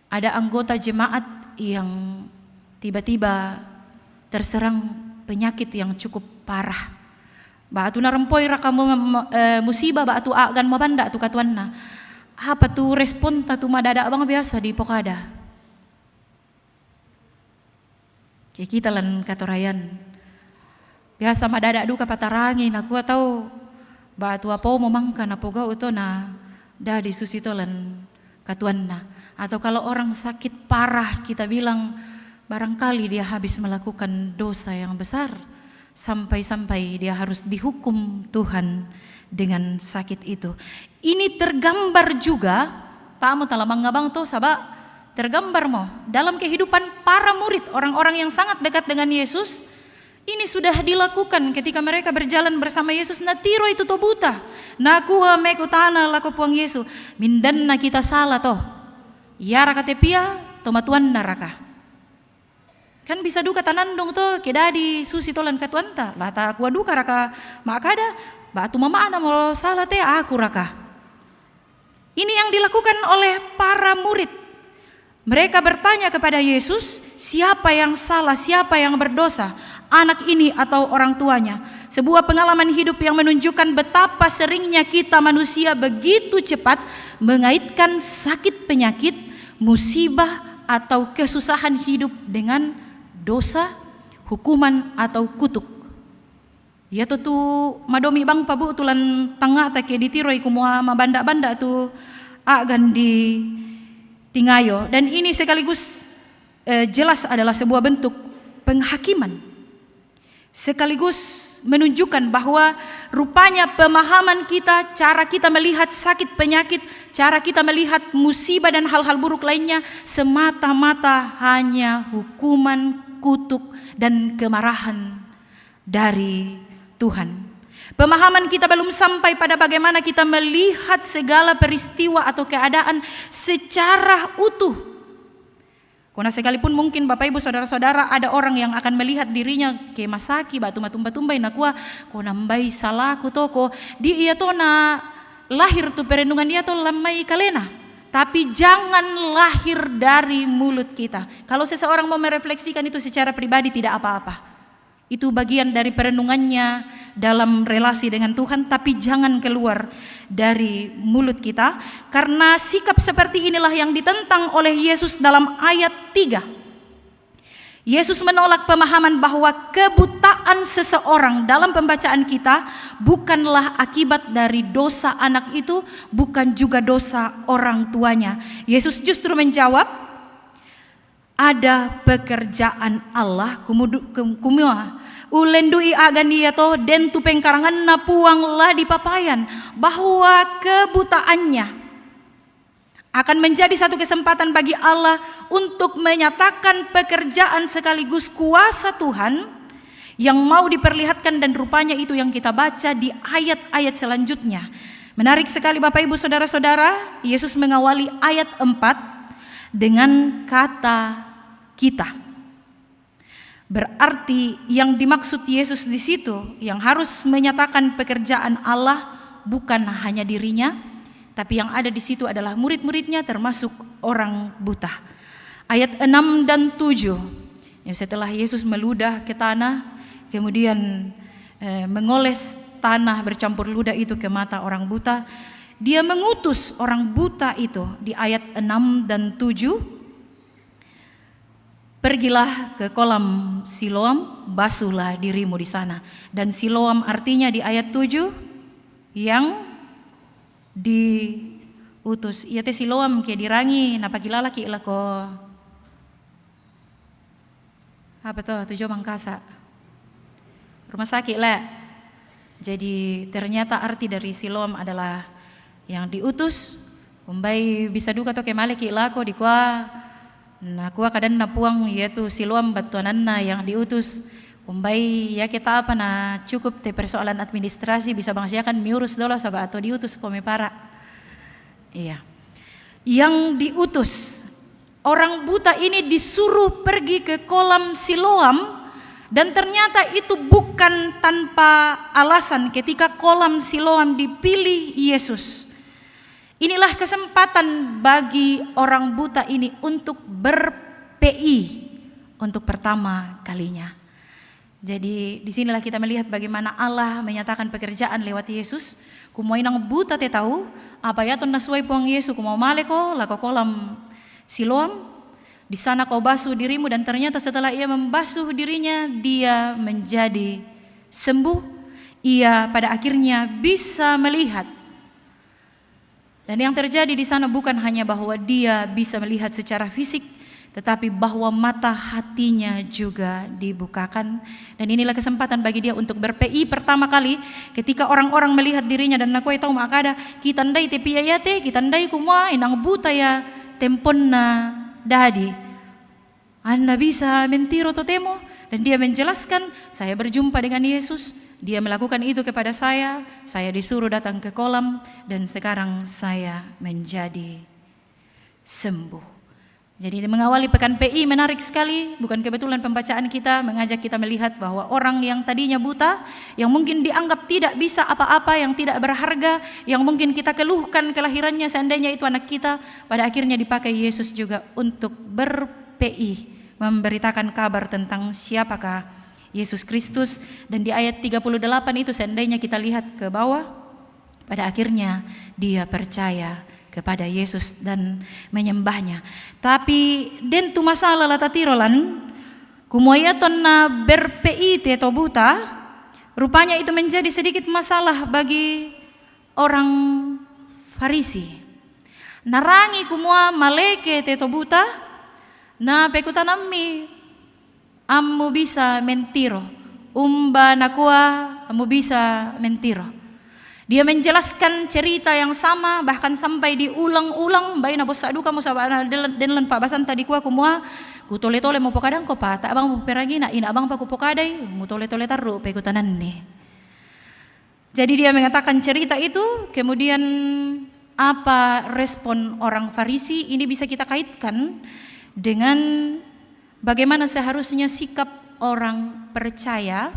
ada anggota jemaat yang tiba-tiba terserang penyakit yang cukup parah. Batu narempoi raka musibah batu agan mabanda tu katuanna. Apa tu respon tu madada bang biasa di pokada. Ya kita lan katorayan. Biasa madada duka patarangin aku tahu batu apa memangkan apoga uto na dadi susitolan katuanna. Atau kalau orang sakit parah kita bilang barangkali dia habis melakukan dosa yang besar. Sampai-sampai dia harus dihukum Tuhan dengan sakit itu. Ini tergambar juga, tamu talamang ngabang to sabak, tergambar mo dalam kehidupan para murid, orang-orang yang sangat dekat dengan Yesus. Ini sudah dilakukan ketika mereka berjalan bersama Yesus. Natiro itu to buta, nakuha mekutana laku puang Yesus. Mindan na kita salah toh, ya raka tepia, tomatuan naraka. Kan bisa duka tanandong to kedadi Susi tolan katuanta lata aku duka raka makada batu mama ana mau salah teh aku raka. Ini yang dilakukan oleh para murid. Mereka bertanya kepada Yesus, siapa yang salah, siapa yang berdosa, anak ini atau orang tuanya. Sebuah pengalaman hidup yang menunjukkan betapa seringnya kita manusia begitu cepat mengaitkan sakit penyakit, musibah atau kesusahan hidup dengan dosa, hukuman atau kutuk. Ya tu madomi bang pabu tulan tangga take ditiroi kumua mabanda-banda tu agan di tingayo, dan ini sekaligus jelas adalah sebuah bentuk penghakiman. Sekaligus menunjukkan bahwa rupanya pemahaman kita, cara kita melihat sakit penyakit, cara kita melihat musibah dan hal-hal buruk lainnya semata-mata hanya hukuman, kutuk dan kemarahan dari Tuhan. Pemahaman kita belum sampai pada bagaimana kita melihat segala peristiwa atau keadaan secara utuh. Karena sekalipun mungkin Bapak Ibu Saudara-saudara ada orang yang akan melihat dirinya ke masaki batu matumba-tumbai nakua ko nambai salaku toko di iya to na lahir tu perendungan dia to lamai kalena. Tapi jangan lahir dari mulut kita. Kalau seseorang mau merefleksikan itu secara pribadi tidak apa-apa. Itu bagian dari perenungannya dalam relasi dengan Tuhan, tapi jangan keluar dari mulut kita. Karena sikap seperti inilah yang ditentang oleh Yesus dalam ayat 3. Yesus menolak pemahaman bahwa kebutaan seseorang dalam pembacaan kita bukanlah akibat dari dosa anak itu, bukan juga dosa orang tuanya. Yesus justru menjawab, ada pekerjaan Allah kumua ulendui agan dia to den tu pengkarangan na puanglah di papayan, bahwa kebutaannya akan menjadi satu kesempatan bagi Allah untuk menyatakan pekerjaan sekaligus kuasa Tuhan yang mau diperlihatkan, dan rupanya itu yang kita baca di ayat-ayat selanjutnya. Menarik sekali Bapak Ibu Saudara-saudara, Yesus mengawali ayat 4 dengan kata kita. Berarti yang dimaksud Yesus di situ yang harus menyatakan pekerjaan Allah bukan hanya dirinya, tapi yang ada di situ adalah murid-muridnya termasuk orang buta. Ayat 6 dan 7. Setelah Yesus meludah ke tanah, kemudian mengoles tanah bercampur ludah itu ke mata orang buta, dia mengutus orang buta itu di ayat 6 dan 7. Pergilah ke kolam Siloam, basuhlah dirimu di sana. Dan Siloam artinya di ayat 7 yang diutus. Ia teh Siloam kia dirangi napakilala ki lako apa tuh tujuh mangkasa rumah sakit lah. Jadi ternyata arti dari Siloam adalah yang diutus. Umbai bisa duka to kemale ki lako di kuah na kuah kadan na puang yaitu Siloam batuananna yang diutus. Kumbai ya kita apa na cukup te persoalan administrasi bisa bangsiakan miurus dolo sabah atau diutus kome para. Iya. Yang diutus orang buta ini disuruh pergi ke kolam Siloam, dan ternyata itu bukan tanpa alasan ketika kolam Siloam dipilih Yesus. Inilah kesempatan bagi orang buta ini untuk ber-PI untuk pertama kalinya. Jadi disinilah kita melihat bagaimana Allah menyatakan pekerjaan lewat Yesus. Kumoi nang buta te tahu apa ya ton nasuai puang Yesus kumau maleko lako kolam Siloam. Di sana kau basuh dirimu, dan ternyata setelah ia membasuh dirinya dia menjadi sembuh. Ia pada akhirnya bisa melihat. Dan yang terjadi di sana bukan hanya bahwa dia bisa melihat secara fisik, tetapi bahwa mata hatinya juga dibukakan. Dan inilah kesempatan bagi dia untuk ber-PI pertama kali ketika orang-orang melihat dirinya dan nakoi tahu makada kitandai te piyayate kitandai kumwa inang buta ya tempon na dadi. Anda bisa mentiro totemo, dan dia menjelaskan saya berjumpa dengan Yesus, dia melakukan itu kepada saya disuruh datang ke kolam, dan sekarang saya menjadi sembuh. Jadi mengawali pekan PI menarik sekali, bukan kebetulan pembacaan kita mengajak kita melihat bahwa orang yang tadinya buta, yang mungkin dianggap tidak bisa apa-apa, yang tidak berharga, yang mungkin kita keluhkan kelahirannya seandainya itu anak kita, pada akhirnya dipakai Yesus juga untuk ber-PI, memberitakan kabar tentang siapakah Yesus Kristus. Dan di ayat 38 itu seandainya kita lihat ke bawah, pada akhirnya dia percaya kepada Yesus dan menyembahnya. Tapi dentu masalah latatirolan kumoyaton na ber-PI teto buta, rupanya itu menjadi sedikit masalah bagi orang Farisi. Narangi kumua maleke teto buta na pekutanami ammu bisa mentiro, umba nakua ammu bisa mentiro. Dia menjelaskan cerita yang sama, bahkan sampai diulang-ulang. Bayi na bosa duka mo sa denlan pabasan tadi kuah kumua kutole-tole mo pokadang ko pa ta abang mo peragi na ina abang pa ko pokaday mo tole-tole taru pekutanan ni. Jadi dia mengatakan cerita itu, kemudian apa respon orang Farisi ini bisa kita kaitkan dengan bagaimana seharusnya sikap orang percaya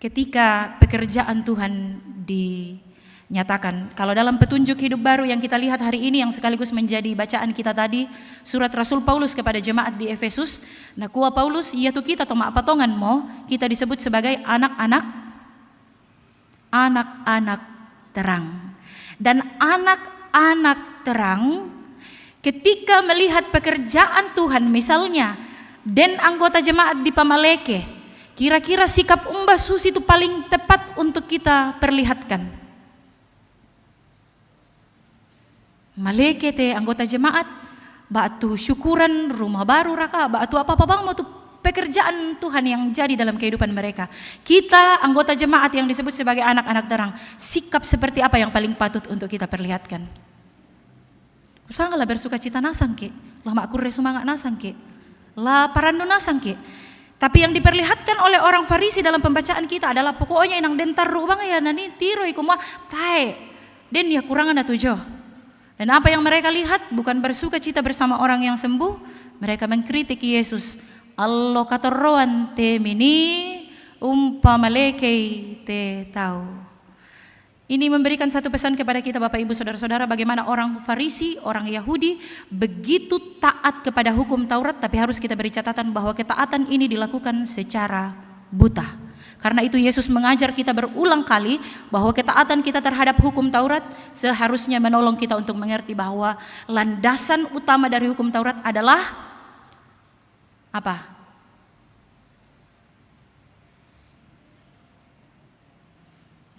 ketika pekerjaan Tuhan dinyatakan. Kalau dalam petunjuk hidup baru yang kita lihat hari ini, yang sekaligus menjadi bacaan kita tadi, surat Rasul Paulus kepada jemaat di Efesus, nah kuah Paulus, iya tuh kita toma patongan mo, kita disebut sebagai anak-anak terang. Dan anak-anak terang ketika melihat pekerjaan Tuhan, misalnya dan anggota jemaat di Pamaleke, kira-kira sikap Mbah Susi itu paling tepat untuk kita perlihatkan. Maleke te anggota jemaat, batu syukuran rumah baru raka, batu apa-apa bang mau tuh pekerjaan Tuhan yang jadi dalam kehidupan mereka. Kita anggota jemaat yang disebut sebagai anak-anak terang, sikap seperti apa yang paling patut untuk kita perlihatkan? Kusanggalah bersuka cita nasangke, lah makkur resumanga nasangke, lah parando nasangke. Tapi yang diperlihatkan oleh orang Farisi dalam pembacaan kita adalah pokoknya inang dentar rubang ya nani tiro iku mua tae den ya kurangan tujuh. Dan apa yang mereka lihat bukan bersuka cita bersama orang yang sembuh, mereka mengkritik Yesus. Allo katoroan te mini umpamalekei te tau. Ini memberikan satu pesan kepada kita Bapak Ibu Saudara-saudara, bagaimana orang Farisi, orang Yahudi begitu taat kepada hukum Taurat, tapi harus kita beri catatan bahwa ketaatan ini dilakukan secara buta. Karena itu Yesus mengajar kita berulang kali bahwa ketaatan kita terhadap hukum Taurat seharusnya menolong kita untuk mengerti bahwa landasan utama dari hukum Taurat adalah apa?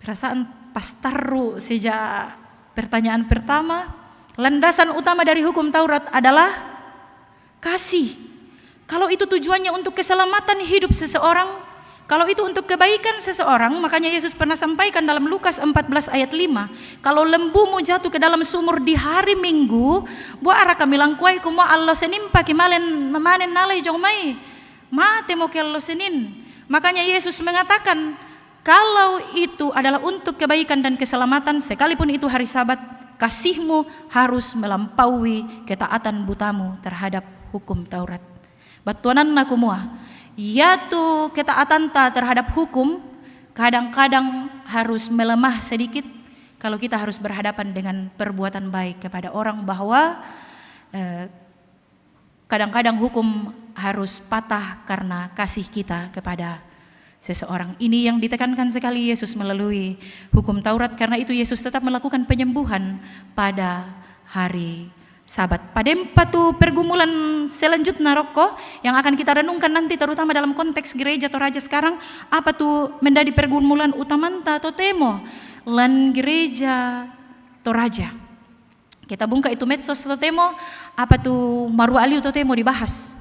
Perasaan pastaru sejak pertanyaan pertama, landasan utama dari hukum Taurat adalah kasih. Kalau itu tujuannya untuk keselamatan hidup seseorang, kalau itu untuk kebaikan seseorang, makanya Yesus pernah sampaikan dalam Lukas 14 ayat 5, kalau lembumu jatuh ke dalam sumur di hari Minggu, buat arah kamilang kuai kumo Allah senin paki memanen nalai jomai, mate mo kello senin. Makanya Yesus mengatakan, kalau itu adalah untuk kebaikan dan keselamatan, sekalipun itu hari Sabat, kasihmu harus melampaui ketaatan butamu terhadap hukum Taurat. Batuanan naku mua, yaitu ketaatan ta terhadap hukum kadang-kadang harus melemah sedikit kalau kita harus berhadapan dengan perbuatan baik kepada orang, bahwa kadang-kadang hukum harus patah karena kasih kita kepada seseorang. Ini yang ditekankan sekali Yesus melalui hukum Taurat. Karena itu Yesus tetap melakukan penyembuhan pada hari Sabat. Pada patu pergumulan selanjutnya rokok yang akan kita renungkan nanti, terutama dalam konteks gereja Toraja sekarang, apa tuh menjadi pergumulan utamanta atau temo lan gereja Toraja. Kita buka itu medsos atau temo, apa tuh maru aliu atau temo dibahas.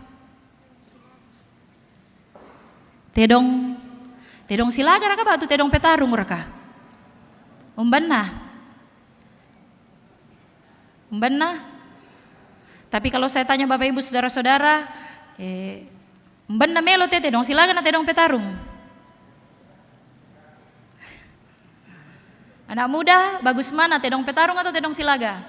Tedong silaga raka batu tedong petarung raka. Umbanna. Tapi kalau saya tanya Bapak Ibu Saudara-saudara, mbanna melo tedong silaga na tedong petarung. Anak muda bagus mana, tedong petarung atau tedong silaga?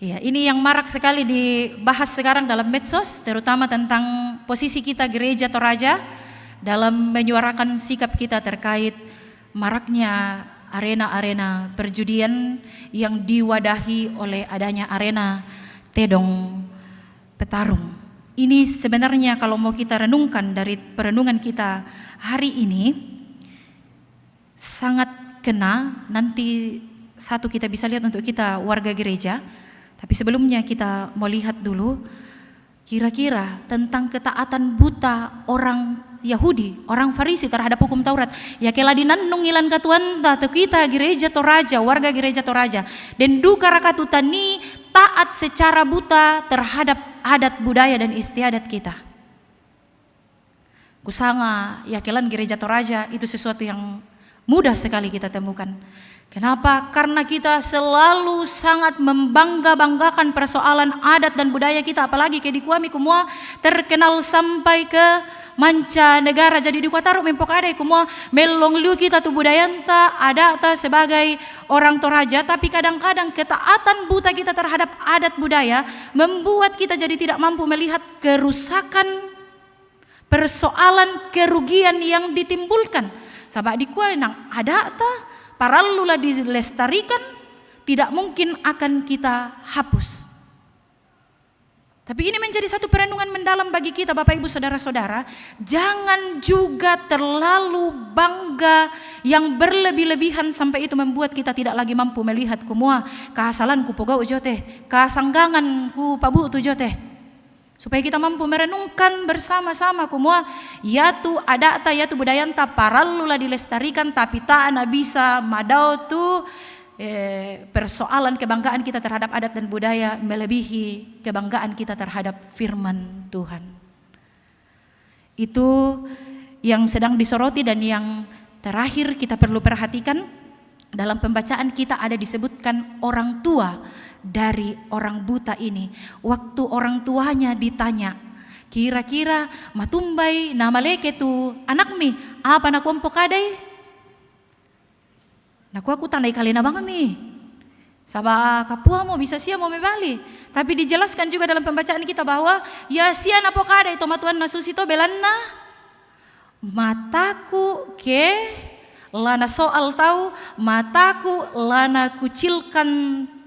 Ya, ini yang marak sekali dibahas sekarang dalam medsos, terutama tentang posisi kita gereja Toraja dalam menyuarakan sikap kita terkait maraknya arena-arena perjudian yang diwadahi oleh adanya arena tedong petarung. Ini sebenarnya kalau mau kita renungkan dari perenungan kita hari ini, sangat kena. Nanti satu kita bisa lihat untuk kita warga gereja. Tapi sebelumnya kita mau lihat dulu kira-kira tentang ketaatan buta orang Yahudi, orang Farisi terhadap hukum Taurat. Ya kela dinannungilan katuanta tu kita gereja Toraja, warga gereja Toraja. Dan duka rakatutani taat secara buta terhadap adat budaya dan istiadat kita. Kusanga yakelan gereja Toraja itu sesuatu yang mudah sekali kita temukan. Kenapa? Karena kita selalu sangat membangga-banggakan persoalan adat dan budaya kita, apalagi ke di Kuami kumua terkenal sampai ke mancanegara. Jadi di Kuataru mempokade kumua melong liu kita tu budayanta ada ta sebagai orang Toraja, tapi kadang-kadang ketaatan buta kita terhadap adat budaya membuat kita jadi tidak mampu melihat kerusakan, persoalan, kerugian yang ditimbulkan. Sabak di Kuai nang ada ta parallulah dilestarikan, tidak mungkin akan kita hapus. Tapi ini menjadi satu perenungan mendalam bagi kita Bapak Ibu Saudara-saudara. Jangan juga terlalu bangga yang berlebih-lebihan sampai itu membuat kita tidak lagi mampu melihat kumua kehasalanku pogau jote, kasangganganku pabu tu jote. Supaya kita mampu merenungkan bersama-sama kumua yatu adata yatu budayanta parallulah dilestarikan, tapi tak ana bisa madau tu persoalan kebanggaan kita terhadap adat dan budaya melebihi kebanggaan kita terhadap firman Tuhan. Itu yang sedang disoroti, dan yang terakhir kita perlu perhatikan dalam pembacaan kita ada disebutkan orang tua dari orang buta ini. Waktu orang tuanya ditanya, kira-kira matumbai nama leke tu anak mi apa nak kompok adai? Aku tandai kali na bang mi. Sabah kapua mau bisa sia mau mebali. Tapi dijelaskan juga dalam pembacaan kita bahwa ya sia na pokada itu matuan na susito belanna mataku ke lana soal tahu mataku lana kucilkan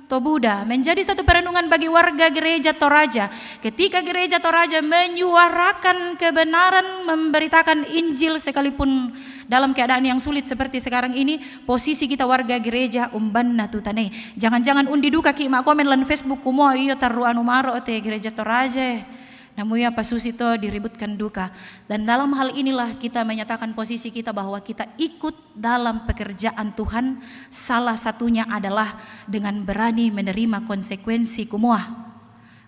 Tobuda. Menjadi satu perenungan bagi warga gereja Toraja. Ketika gereja Toraja menyuarakan kebenaran, memberitakan Injil sekalipun dalam keadaan yang sulit seperti sekarang ini, posisi kita warga gereja umbanna tutane. Jangan-jangan undi duka ki mak komen lan Facebook kumo iyo taru anu maro te gereja Toraja. Namun ya pasusito diributkan duka. Dan dalam hal inilah kita menyatakan posisi kita bahwa kita ikut dalam pekerjaan Tuhan. Salah satunya adalah dengan berani menerima konsekuensi kumua.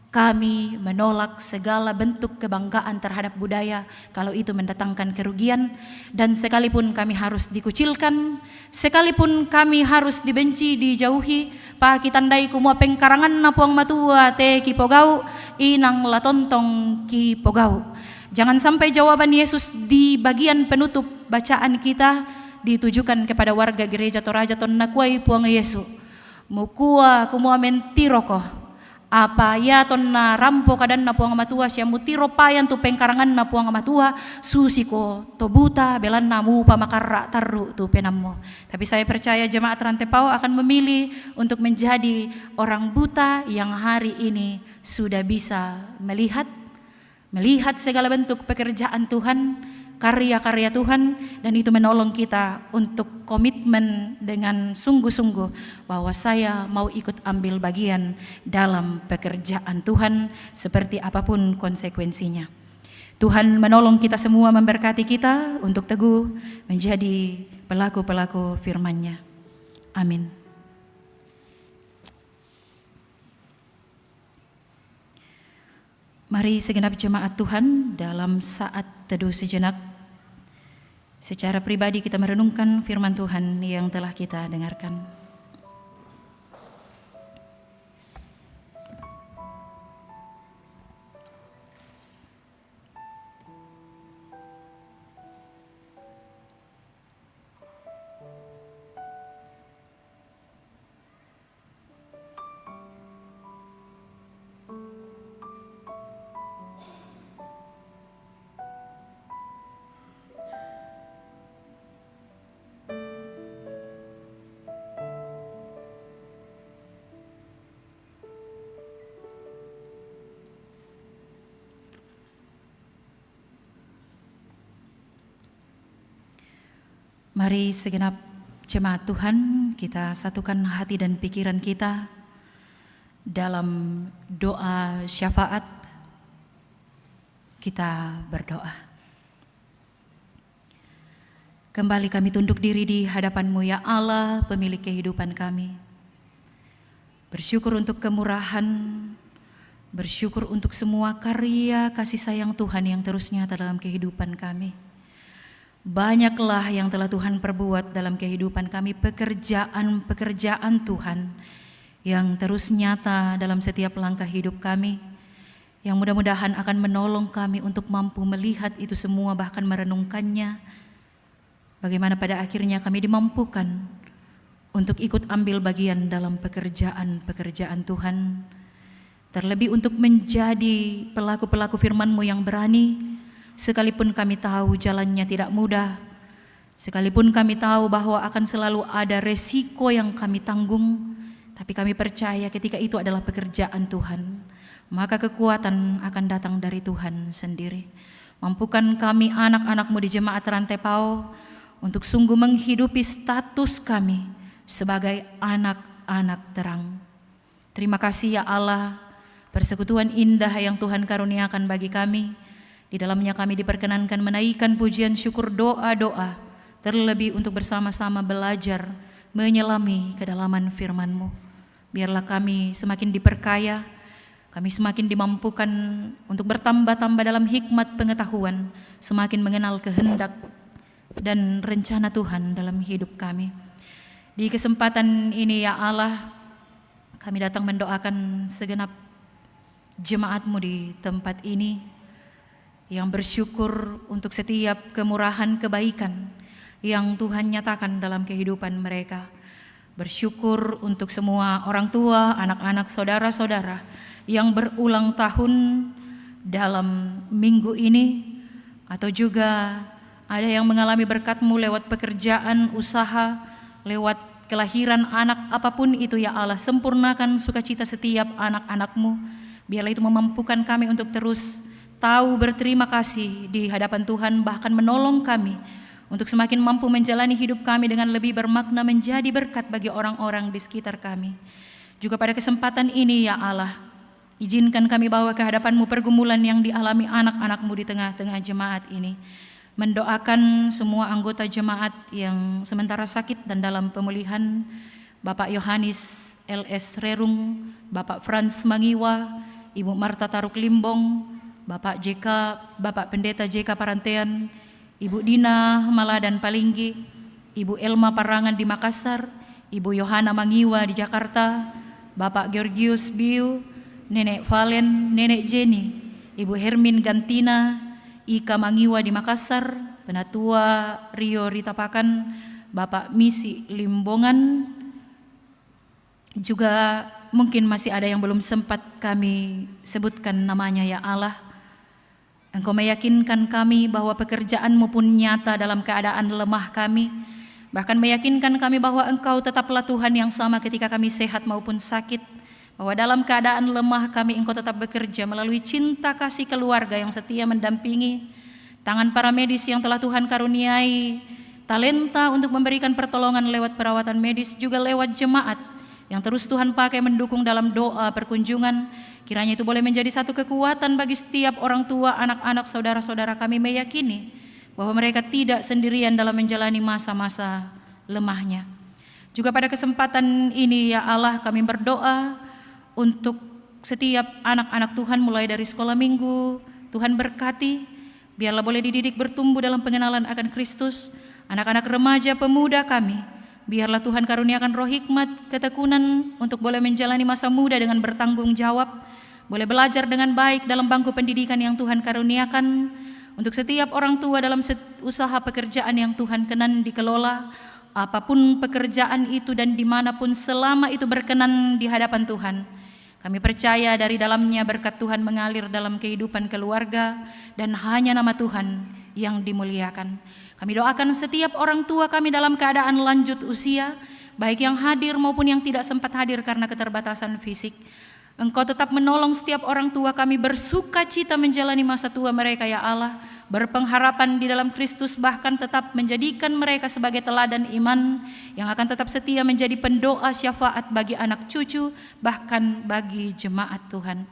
Kami menolak segala bentuk kebanggaan terhadap budaya kalau itu mendatangkan kerugian, dan sekalipun kami harus dikucilkan, sekalipun kami harus dibenci, dijauhi, pa kitandai kumua pengkarangan na puang matua te kipogau inang latontong kipogau. Jangan sampai jawaban Yesus di bagian penutup bacaan kita ditujukan kepada warga gereja Toraja ton nakuai puang Yesu. Mukua kumua mentiroko. Apa ya ton na rampo kadan na puang matua siya mutiro payan tu pengkarangan na puang matua susiko tobuta belan namu pamakara taru tu penammo. Tapi saya percaya jemaat Rantepao akan memilih untuk menjadi orang buta yang hari ini sudah bisa melihat segala bentuk pekerjaan Tuhan, karya-karya Tuhan, dan itu menolong kita untuk komitmen dengan sungguh-sungguh bahwa saya mau ikut ambil bagian dalam pekerjaan Tuhan seperti apapun konsekuensinya. Tuhan menolong kita semua, memberkati kita untuk teguh menjadi pelaku-pelaku firman-Nya. Amin. Mari segenap jemaat Tuhan dalam saat teduh sejenak, secara pribadi kita merenungkan firman Tuhan yang telah kita dengarkan. Mari segenap jemaat Tuhan kita satukan hati dan pikiran kita dalam doa syafaat. Kita berdoa. Kembali kami tunduk diri di hadapan-Mu ya Allah, pemilik kehidupan kami. Bersyukur untuk kemurahan, bersyukur untuk semua karya kasih sayang Tuhan yang terus nyata dalam kehidupan kami. Banyaklah yang telah Tuhan perbuat dalam kehidupan kami, pekerjaan-pekerjaan Tuhan yang terus nyata dalam setiap langkah hidup kami, yang mudah-mudahan akan menolong kami untuk mampu melihat itu semua, bahkan merenungkannya. Bagaimana pada akhirnya kami dimampukan untuk ikut ambil bagian dalam pekerjaan-pekerjaan Tuhan, terlebih untuk menjadi pelaku-pelaku firman-Mu yang berani, sekalipun kami tahu jalannya tidak mudah, sekalipun kami tahu bahwa akan selalu ada resiko yang kami tanggung, tapi kami percaya ketika itu adalah pekerjaan Tuhan, maka kekuatan akan datang dari Tuhan sendiri. Mampukan kami anak-anak-Mu di Jemaat Rantai Pau untuk sungguh menghidupi status kami sebagai anak-anak terang. Terima kasih ya Allah, persekutuan indah yang Tuhan karuniakan bagi kami. Di dalamnya kami diperkenankan menaikkan pujian syukur, doa-doa, terlebih untuk bersama-sama belajar menyelami kedalaman firman-Mu. Biarlah kami semakin diperkaya, kami semakin dimampukan untuk bertambah-tambah dalam hikmat pengetahuan, semakin mengenal kehendak dan rencana Tuhan dalam hidup kami. Di kesempatan ini ya Allah, kami datang mendoakan segenap jemaat-Mu di tempat ini, yang bersyukur untuk setiap kemurahan kebaikan yang Tuhan nyatakan dalam kehidupan mereka. Bersyukur untuk semua orang tua, anak-anak, saudara-saudara yang berulang tahun dalam minggu ini, atau juga ada yang mengalami berkat-Mu lewat pekerjaan, usaha, lewat kelahiran anak, apapun itu ya Allah, sempurnakan sukacita setiap anak-anak-Mu. Biarlah itu memampukan kami untuk terus tahu berterima kasih di hadapan Tuhan, bahkan menolong kami untuk semakin mampu menjalani hidup kami dengan lebih bermakna, menjadi berkat bagi orang-orang di sekitar kami. Juga pada kesempatan ini ya Allah, izinkan kami bawa ke hadapan-Mu pergumulan yang dialami anak-anak-Mu di tengah-tengah jemaat ini. Mendoakan semua anggota jemaat yang sementara sakit dan dalam pemulihan, Bapak Yohanes LS Rerung, Bapak Frans Mangiwa, Ibu Marta Taruk Limbong, Bapak JK, Bapak Pendeta JK Parantean, Ibu Dina Maladan Palinggi, Ibu Elma Parangan di Makassar, Ibu Yohana Mangiwa di Jakarta, Bapak Georgius Biu, Nenek Valen, Nenek Jenny, Ibu Hermin Gantina, Ika Mangiwa di Makassar, Penatua Rio Ritapakan, Bapak Misi Limbongan. Juga mungkin masih ada yang belum sempat kami sebutkan namanya ya Allah. Engkau meyakinkan kami bahwa pekerjaan-Mu pun nyata dalam keadaan lemah kami, bahkan meyakinkan kami bahwa Engkau tetaplah Tuhan yang sama ketika kami sehat maupun sakit, bahwa dalam keadaan lemah kami Engkau tetap bekerja melalui cinta kasih keluarga yang setia mendampingi, tangan para medis yang telah Tuhan karuniai, talenta untuk memberikan pertolongan lewat perawatan medis, juga lewat jemaat yang terus Tuhan pakai mendukung dalam doa perkunjungan. Kiranya itu boleh menjadi satu kekuatan bagi setiap orang tua, anak-anak, saudara-saudara kami, meyakini bahwa mereka tidak sendirian dalam menjalani masa-masa lemahnya. Juga pada kesempatan ini ya Allah, kami berdoa untuk setiap anak-anak Tuhan mulai dari sekolah minggu. Tuhan berkati, biarlah boleh dididik bertumbuh dalam pengenalan akan Kristus. Anak-anak remaja pemuda kami, biarlah Tuhan karuniakan roh hikmat, ketekunan untuk boleh menjalani masa muda dengan bertanggung jawab, boleh belajar dengan baik dalam bangku pendidikan yang Tuhan karuniakan. Untuk setiap orang tua dalam usaha pekerjaan yang Tuhan kenan dikelola, apapun pekerjaan itu dan dimanapun selama itu berkenan di hadapan Tuhan, kami percaya dari dalamnya berkat Tuhan mengalir dalam kehidupan keluarga dan hanya nama Tuhan yang dimuliakan. Kami doakan setiap orang tua kami dalam keadaan lanjut usia, baik yang hadir maupun yang tidak sempat hadir karena keterbatasan fisik. Engkau tetap menolong setiap orang tua kami bersuka cita menjalani masa tua mereka ya Allah, berpengharapan di dalam Kristus, bahkan tetap menjadikan mereka sebagai teladan iman yang akan tetap setia menjadi pendoa syafaat bagi anak cucu, bahkan bagi jemaat Tuhan.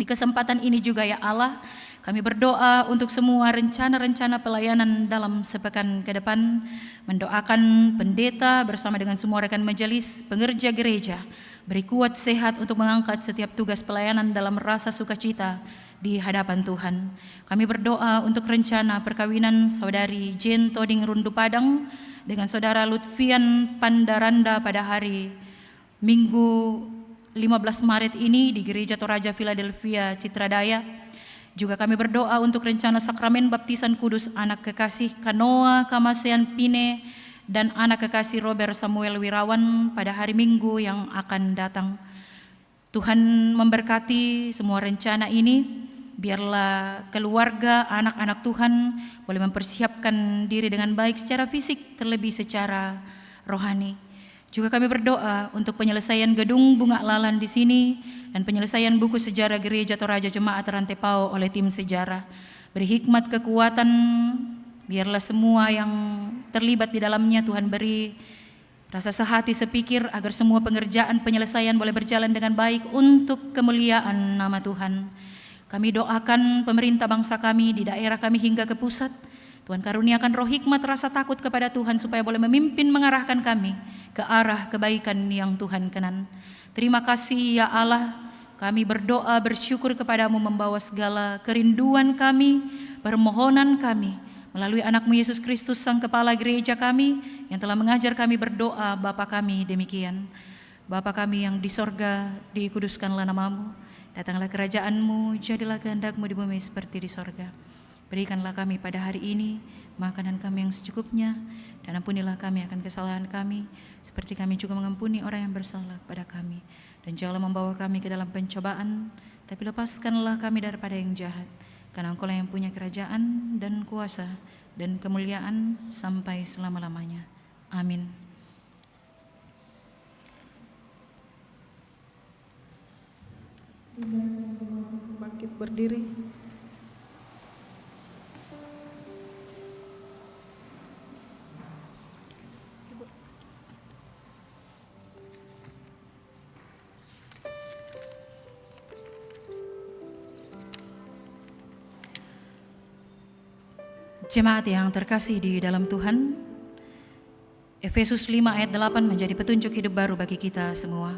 Di kesempatan ini juga ya Allah, Kami berdoa untuk semua rencana-rencana pelayanan dalam sepekan ke depan, mendoakan pendeta bersama dengan semua rekan majelis, pengerja gereja, beri kuat sehat untuk mengangkat setiap tugas pelayanan dalam rasa sukacita di hadapan Tuhan. Kami berdoa untuk rencana perkawinan saudari Jane Toding Rundu Padang dengan saudara Lutfian Pandaranda pada hari Minggu 15 Maret ini di Gereja Toraja Philadelphia Citradaya. Juga kami berdoa untuk rencana sakramen baptisan kudus anak kekasih Kanoa Kamasean Pine dan anak kekasih Robert Samuel Wirawan pada hari Minggu yang akan datang. Tuhan memberkati semua rencana ini. Biarlah keluarga, anak-anak Tuhan boleh mempersiapkan diri dengan baik secara fisik, terlebih secara rohani. Juga kami berdoa untuk penyelesaian gedung bunga lalan di sini dan penyelesaian buku sejarah Gereja Toraja Jemaat Rantepao oleh tim sejarah. Beri hikmat kekuatan, biarlah semua yang terlibat di dalamnya Tuhan beri rasa sehati sepikir agar semua pengerjaan penyelesaian boleh berjalan dengan baik untuk kemuliaan nama Tuhan. Kami doakan pemerintah bangsa kami di daerah kami hingga ke pusat. Tuhan karuniakan roh hikmat rasa takut kepada Tuhan supaya boleh memimpin mengarahkan kami ke arah kebaikan yang Tuhan kenan. Terima kasih ya Allah, kami berdoa bersyukur kepadamu membawa segala kerinduan kami, permohonan kami melalui anak-Mu Yesus Kristus Sang Kepala Gereja kami yang telah mengajar kami berdoa. Bapa kami demikian. Bapa kami yang di sorga, dikuduskanlah nama-Mu, datanglah kerajaan-Mu, jadilah kehendak-Mu di bumi seperti di sorga. Berikanlah kami pada hari ini makanan kami yang secukupnya, dan ampunilah kami akan kesalahan kami, seperti kami juga mengampuni orang yang bersalah pada kami. Dan janganlah membawa kami ke dalam pencobaan, tapi lepaskanlah kami daripada yang jahat. Karena Engkau-lah yang punya kerajaan dan kuasa dan kemuliaan sampai selama-lamanya. Amin. Bangkit berdiri. Jemaat yang terkasih di dalam Tuhan, Efesus 5 ayat 8 menjadi petunjuk hidup baru bagi kita semua.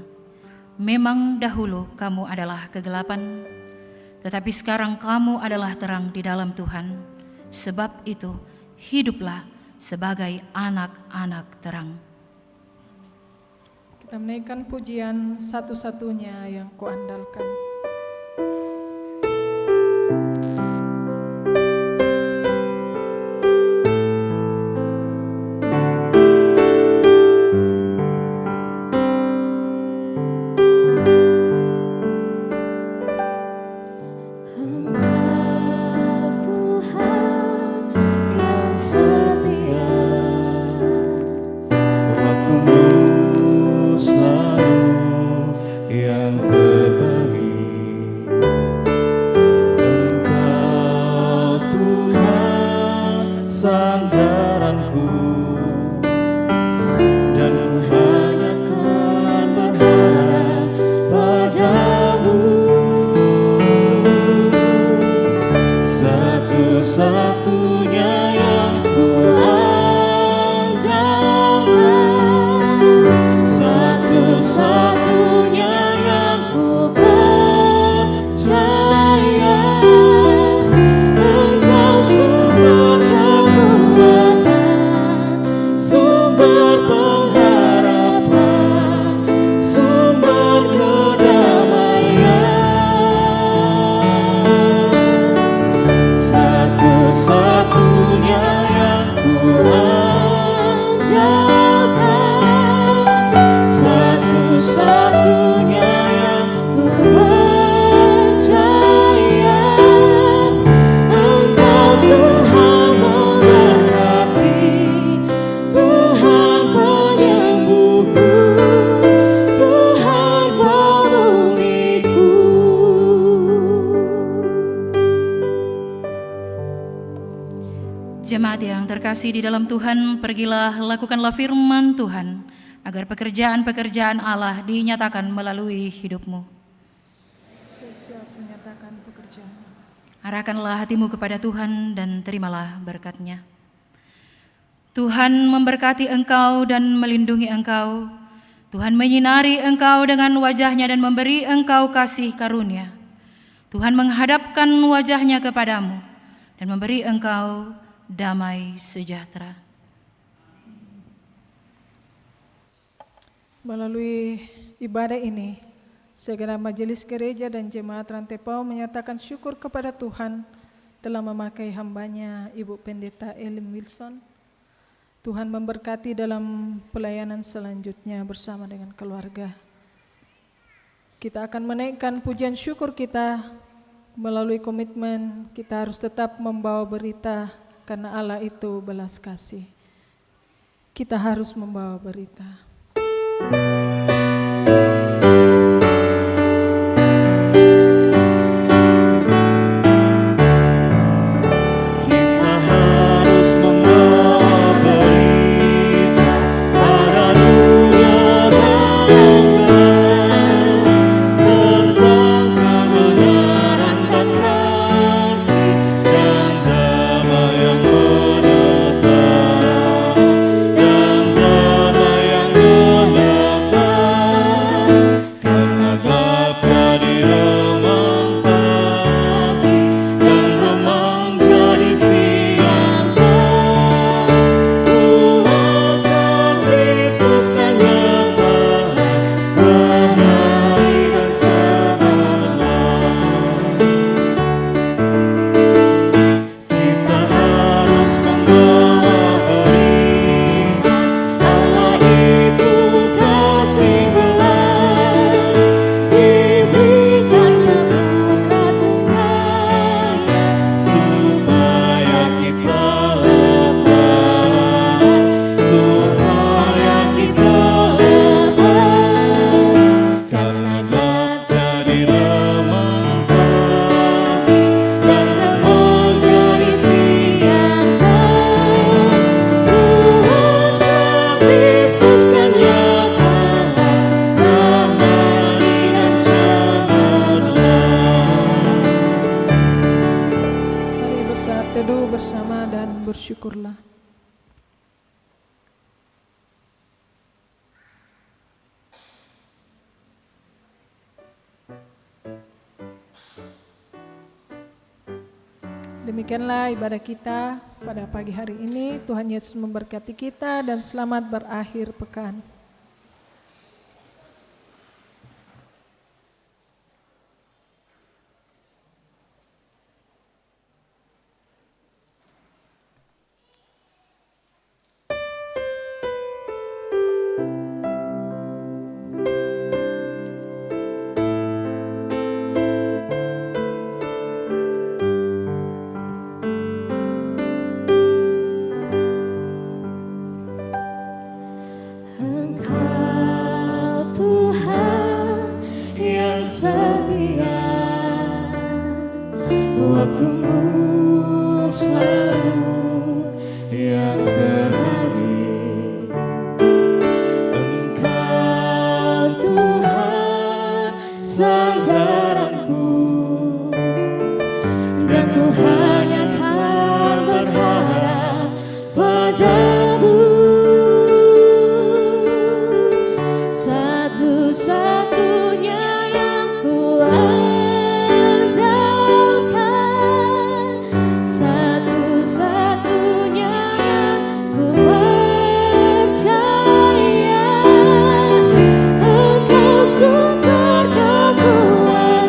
Memang dahulu kamu adalah kegelapan, tetapi sekarang kamu adalah terang di dalam Tuhan. Sebab itu, hiduplah sebagai anak-anak terang. Kita menaikkan pujian satu-satunya yang kuandalkan. Jemaat yang terkasih di dalam Tuhan, pergilah lakukanlah firman Tuhan, agar pekerjaan-pekerjaan Allah dinyatakan melalui hidupmu. Siap menyatakan pekerjaan. Arahkanlah hatimu kepada Tuhan dan terimalah berkat-Nya. Tuhan memberkati engkau dan melindungi engkau. Tuhan menyinari engkau dengan wajah-Nya dan memberi engkau kasih karunia. Tuhan menghadapkan wajah-Nya kepadamu dan memberi engkau damai sejahtera. Melalui ibadah ini, segenap majelis gereja dan jemaat Rantepau menyatakan syukur kepada Tuhan telah memakai hambanya Ibu Pendeta Ellen Wilson. Tuhan memberkati dalam pelayanan selanjutnya bersama dengan keluarga. Kita akan menaikkan pujian syukur kita melalui komitmen kita harus tetap membawa berita karena Allah itu belas kasih. Kita harus membawa berita. Bersyukurlah. Demikianlah ibadah kita pada pagi hari ini. Tuhan Yesus memberkati kita dan selamat berakhir pekan. Engkau sumber kekuatan.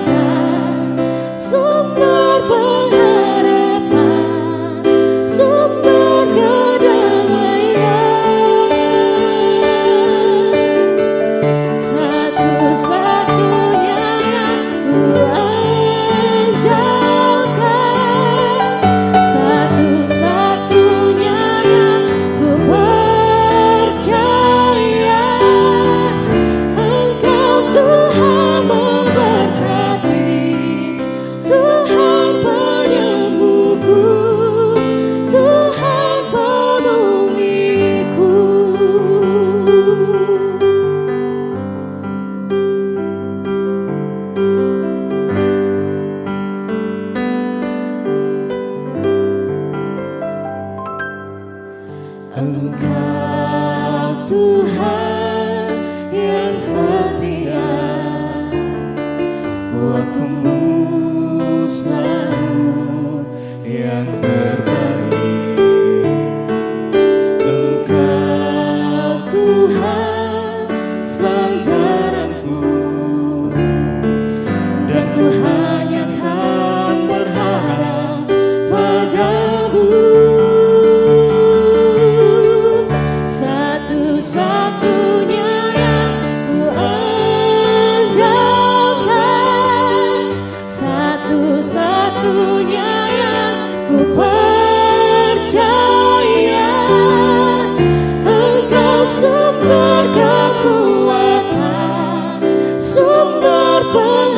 Bapa